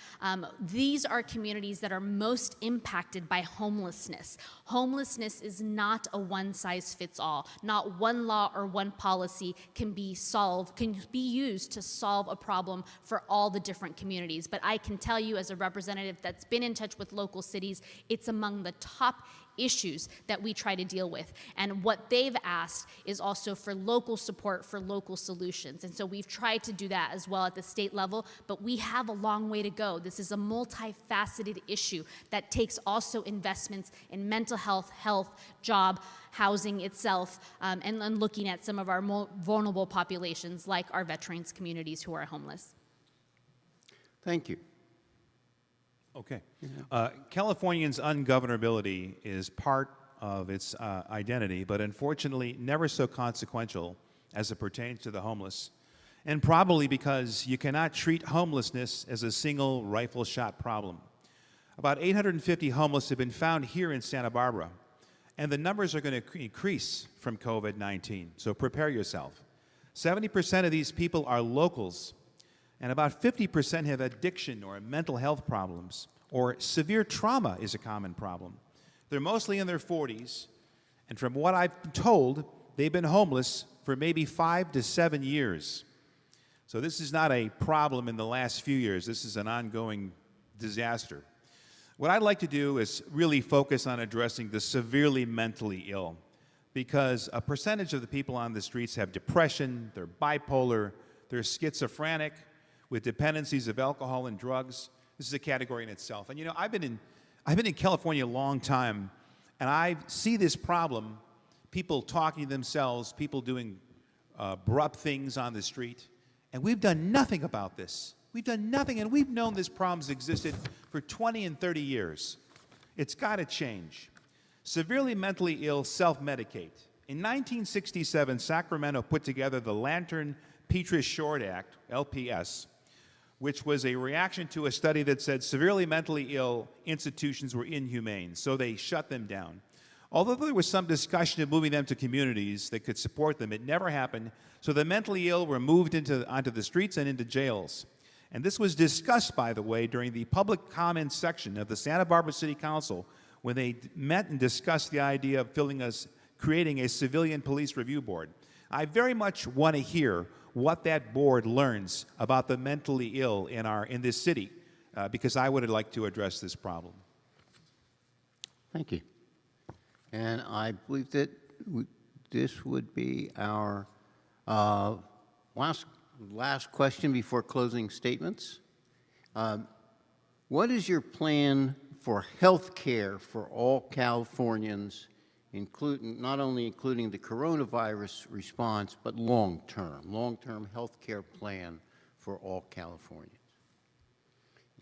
These are communities that are most impacted by homelessness. Homelessness is not a one-size-fits-all. Not one law or one policy can be used to solve a problem for all the different communities. But I can tell you, as a representative that's been in touch with local cities, it's it's among the top issues that we try to deal with. And what they've asked is also for local support for local solutions. And so we've tried to do that as well at the state level, but we have a long way to go. This is a multifaceted issue that takes also investments in mental health, job, housing itself, and looking at some of our more vulnerable populations like our veterans communities who are homeless. Thank you. Okay. Californians' ungovernability is part of its identity, but unfortunately never so consequential as it pertains to the homeless, and probably because you cannot treat homelessness as a single rifle shot problem. About 850 homeless have been found here in Santa Barbara, and the numbers are going to increase from COVID-19, so prepare yourself. 70% of these people are locals, and about 50% have addiction or mental health problems, or severe trauma is a common problem. They're mostly in their 40s, and from what I've been told, they've been homeless for maybe 5 to 7 years. So this is not a problem in the last few years. This is an ongoing disaster. What I'd like to do is really focus on addressing the severely mentally ill, because a percentage of the people on the streets have depression, they're bipolar, they're schizophrenic, with dependencies of alcohol and drugs. This is a category in itself. And you know, I've been in California a long time, and I see this problem, people talking to themselves, people doing abrupt things on the street, and we've done nothing about this. We've done nothing, and we've known this problem's existed for 20 and 30 years. It's got to change. Severely mentally ill self-medicate. In 1967, Sacramento put together the Lantern-Petrus-Short Act, LPS, which was a reaction to a study that said severely mentally ill institutions were inhumane, so they shut them down. Although there was some discussion of moving them to communities that could support them, it never happened, so the mentally ill were moved onto the streets and into jails. And this was discussed, by the way, during the public comment section of the Santa Barbara City Council when they met and discussed the idea of creating a civilian police review board. I very much want to hear what that board learns about the mentally ill in this city, because I would like to address this problem. Thank you. And I believe that this would be our last question before closing statements. What is your plan for health care for all Californians, not only including the coronavirus response, but long-term health care plan for all Californians?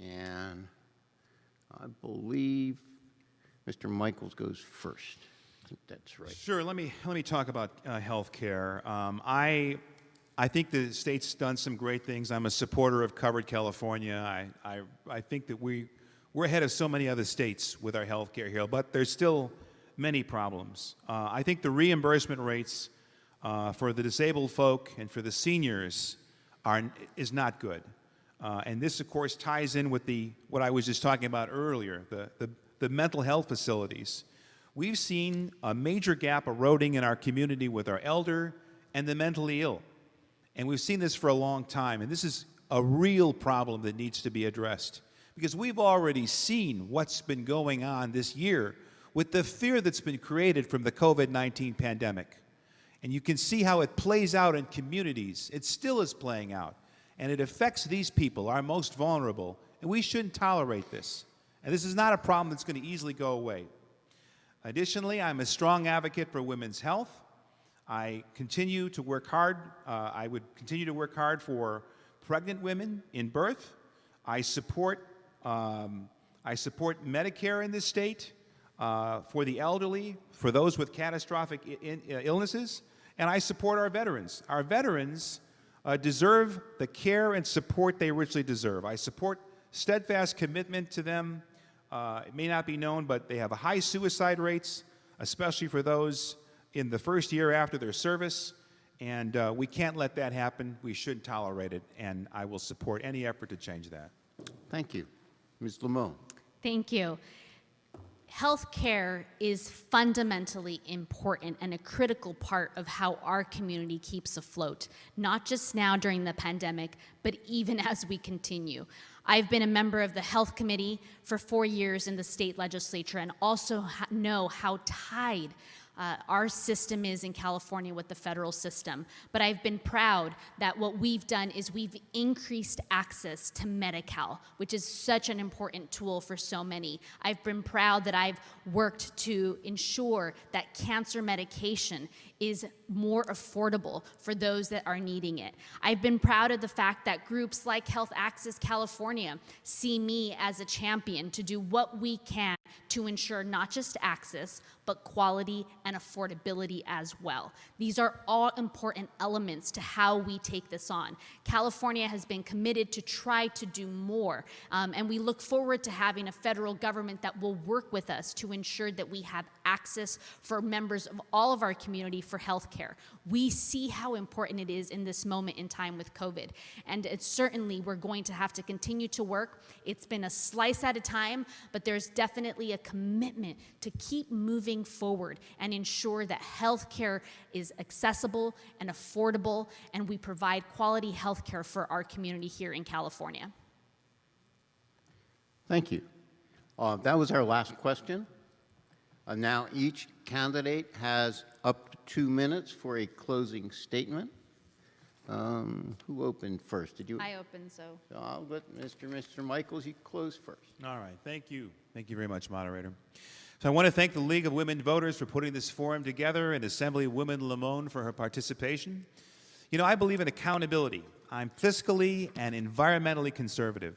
And I believe Mr. Michaels goes first. I think that's right. Sure. Let me talk about health care. I think the state's done some great things. I'm a supporter of Covered California. I think that we're ahead of so many other states with our health care here, but there's still many problems. I think the reimbursement rates for the disabled folk and for the seniors is not good. And this, of course, ties in with what I was just talking about earlier, the mental health facilities. We've seen a major gap eroding in our community with our elder and the mentally ill. And we've seen this for a long time, and this is a real problem that needs to be addressed, because we've already seen what's been going on this year with the fear that's been created from the COVID-19 pandemic. And you can see how it plays out in communities. It still is playing out, and it affects these people, our most vulnerable, and we shouldn't tolerate this. And this is not a problem that's going to easily go away. Additionally, I'm a strong advocate for women's health. I continue to work hard. I would continue to work hard for pregnant women in birth. I support Medicare in this state for the elderly, for those with catastrophic illnesses, and I support our veterans. Our veterans deserve the care and support they richly deserve. I support steadfast commitment to them. It may not be known, but they have high suicide rates, especially for those in the first year after their service, and we can't let that happen. We shouldn't tolerate it, and I will support any effort to change that. Thank you. Ms. Lamone. Thank you. Healthcare is fundamentally important and a critical part of how our community keeps afloat, not just now during the pandemic, but even as we continue. I've been a member of the Health Committee for 4 years in the state legislature and also know how tied our system is in California with the federal system. But I've been proud that what we've done is we've increased access to Medi-Cal, which is such an important tool for so many. I've been proud that I've worked to ensure that cancer medication is more affordable for those that are needing it. I've been proud of the fact that groups like Health Access California see me as a champion to do what we can to ensure not just access, but quality and affordability as well. These are all important elements to how we take this on. California has been committed to try to do more, and we look forward to having a federal government that will work with us to ensure that we have access for members of all of our community for health care. We see how important it is in this moment in time with COVID, and it's certainly we're going to have to continue to work. It's been a slice at a time, but there's definitely a commitment to keep moving forward and ensure that health care is accessible and affordable, and we provide quality health care for our community here in California. Thank you. That was our last question. Now each candidate has up to 2 minutes for a closing statement. Who opened first? Did you? I open, so. I'll let Mr. Michaels, you close first. All right, thank you. Thank you very much, moderator. So I want to thank the League of Women Voters for putting this forum together and Assemblywoman Limon for her participation. You know, I believe in accountability. I'm fiscally and environmentally conservative.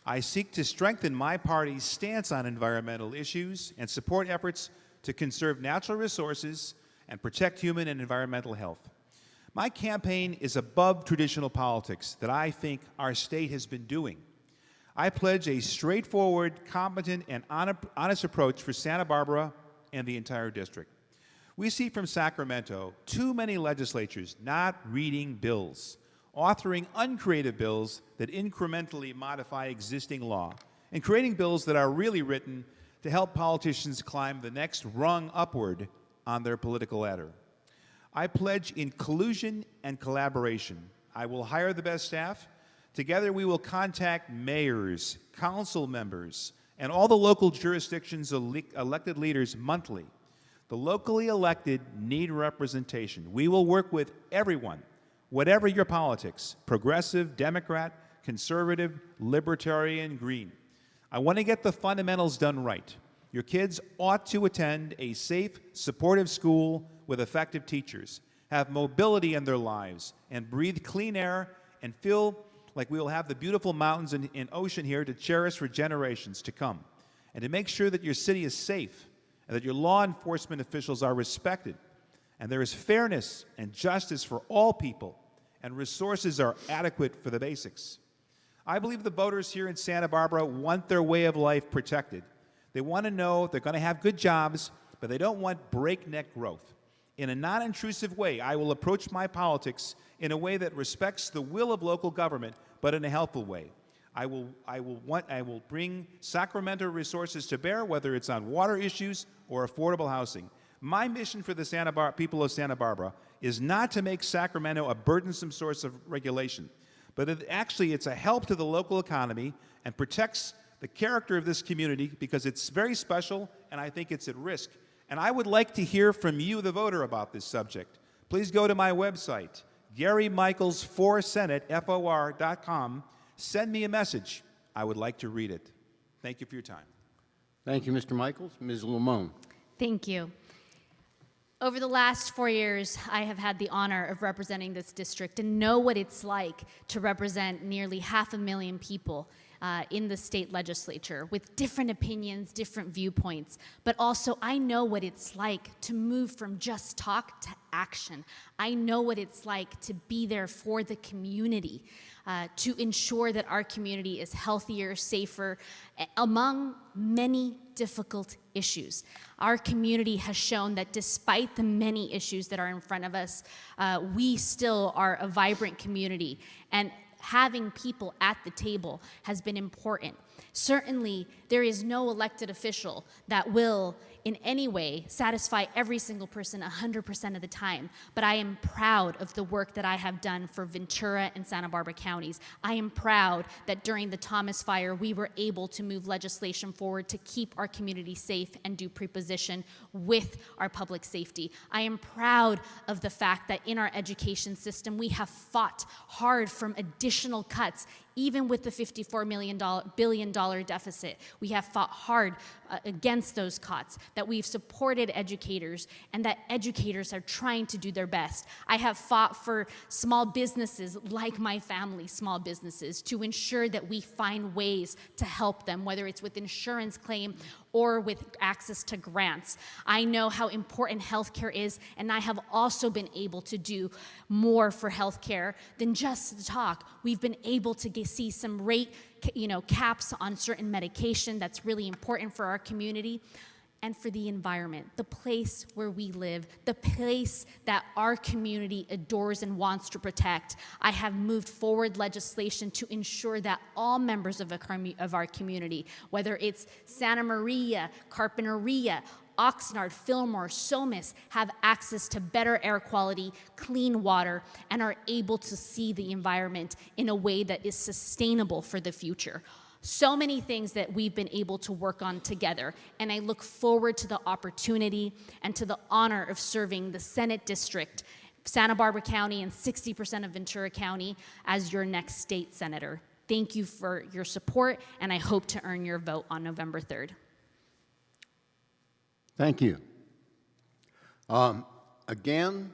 I seek to strengthen my party's stance on environmental issues and support efforts to conserve natural resources and protect human and environmental health. My campaign is above traditional politics that I think our state has been doing. I pledge a straightforward, competent, and honest approach for Santa Barbara and the entire district. We see from Sacramento too many legislatures not reading bills, authoring uncreative bills that incrementally modify existing law, and creating bills that are really written to help politicians climb the next rung upward on their political ladder. I pledge inclusion and collaboration. I will hire the best staff. Together we will contact mayors, council members, and all the local jurisdictions' elected leaders monthly. The locally elected need representation. We will work with everyone, whatever your politics, progressive, Democrat, conservative, libertarian, green. I want to get the fundamentals done right. Your kids ought to attend a safe, supportive school with effective teachers, have mobility in their lives, and breathe clean air and feel like we will have the beautiful mountains and ocean here to cherish for generations to come. And to make sure that your city is safe and that your law enforcement officials are respected and there is fairness and justice for all people and resources are adequate for the basics. I believe the voters here in Santa Barbara want their way of life protected. They want to know they're going to have good jobs, but they don't want breakneck growth. In a non-intrusive way, I will approach my politics in a way that respects the will of local government, but in a helpful way. I will bring Sacramento resources to bear, whether it's on water issues or affordable housing. My mission for the people of Santa Barbara is not to make Sacramento a burdensome source of regulation, but it's a help to the local economy and protects the character of this community because it's very special and I think it's at risk. And I would like to hear from you, the voter, about this subject. Please go to my website, GaryMichaels4Senate, FOR.com. Send me a message. I would like to read it. Thank you for your time. Thank you, Mr. Michaels. Ms. Limon. Thank you. Over the last 4 years, I have had the honor of representing this district and know what it's like to represent nearly 500,000 people in the state legislature with different opinions, different viewpoints. But also, I know what it's like to move from just talk to action. I know what it's like to be there for the community, to ensure that our community is healthier, safer, among many difficult issues. Our community has shown that despite the many issues that are in front of us, we still are a vibrant community. And having people at the table has been important. Certainly, there is no elected official that will in any way satisfy every single person 100% of the time, but I am proud of the work that I have done for Ventura and Santa Barbara counties. I am proud that during the Thomas fire, we were able to move legislation forward to keep our community safe and do preposition with our public safety. I am proud of the fact that in our education system, we have fought hard from additional cuts. Even with the $54 billion deficit, we have fought hard against those cuts, that we've supported educators, and that educators are trying to do their best. I have fought for small businesses, like my family small businesses, to ensure that we find ways to help them, whether it's with insurance claim or with access to grants. I know how important healthcare is, and I have also been able to do more for healthcare than just the talk. We've been able to see some rate, caps on certain medication that's really important for our community and for the environment, the place where we live, the place that our community adores and wants to protect. I have moved forward legislation to ensure that all members of our community, whether it's Santa Maria, Carpinteria, Oxnard, Fillmore, Somis, have access to better air quality, clean water, and are able to see the environment in a way that is sustainable for the future. So many things that we've been able to work on together, and I look forward to the opportunity and to the honor of serving the Senate District, Santa Barbara County, and 60% of Ventura County as your next state senator. Thank you for your support, and I hope to earn your vote on November 3rd. Thank you. Again,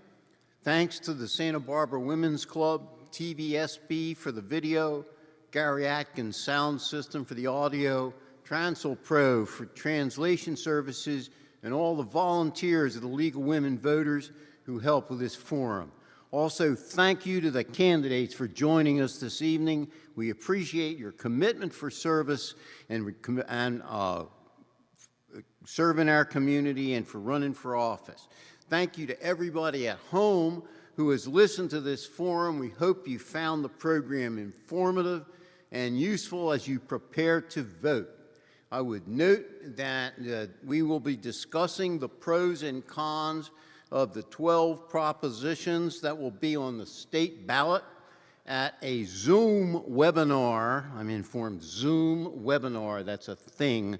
thanks to the Santa Barbara Women's Club, TVSB for the video, Gary Atkins Sound System for the audio, Transil Pro for translation services, and all the volunteers of the League of Women Voters who help with this forum. Also, thank you to the candidates for joining us this evening. We appreciate your commitment for service and serving our community and for running for office. Thank you to everybody at home who has listened to this forum. We hope you found the program informative and useful as you prepare to vote. I would note that we will be discussing the pros and cons of the 12 propositions that will be on the state ballot at a Zoom webinar. I'm informed Zoom webinar, that's a thing.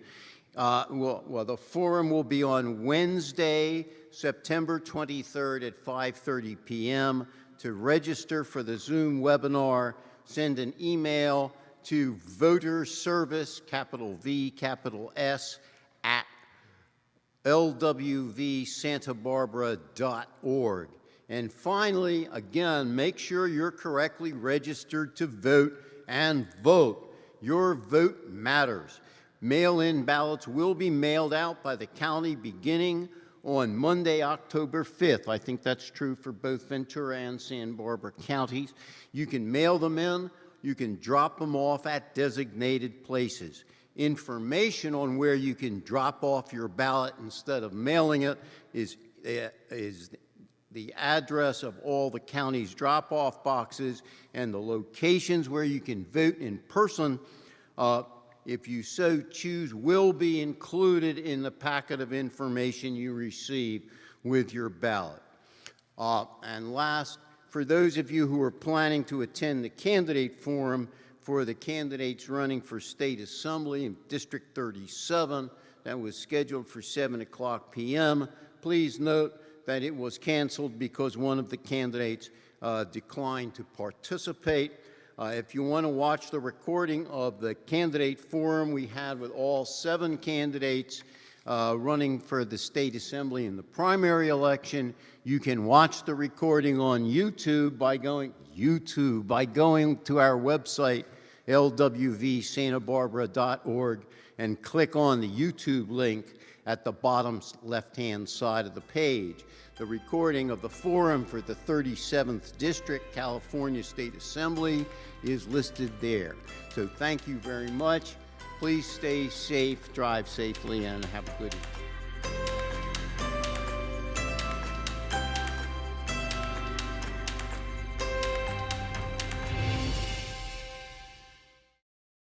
The forum will be on Wednesday, September 23rd at 5:30 p.m. To register for the Zoom webinar, send an email to voterservice, capital V, capital S, at lwvsantabarbara.org. And finally, again, make sure you're correctly registered to vote and vote. Your vote matters. Mail-in ballots will be mailed out by the county beginning on Monday, October 5th. I think that's true for both Ventura and Santa Barbara counties. You can mail them in. You can drop them off at designated places. Information on where you can drop off your ballot instead of mailing it is the address of all the county's drop-off boxes and the locations where you can vote in person, if you so choose, will be included in the packet of information you receive with your ballot. And last, for those of you who are planning to attend the candidate forum for the candidates running for State Assembly in District 37, that was scheduled for 7:00 p.m., please note that it was canceled because one of the candidates declined to participate. If you want to watch the recording of the candidate forum we had with all 7 candidates running for the State Assembly in the primary election, you can watch the recording on YouTube by going to our website, lwvsantabarbara.org, and click on the YouTube link at the bottom left-hand side of the page. The recording of the forum for the 37th District, California State Assembly is listed there. So thank you very much. Please stay safe, drive safely, and have a good evening.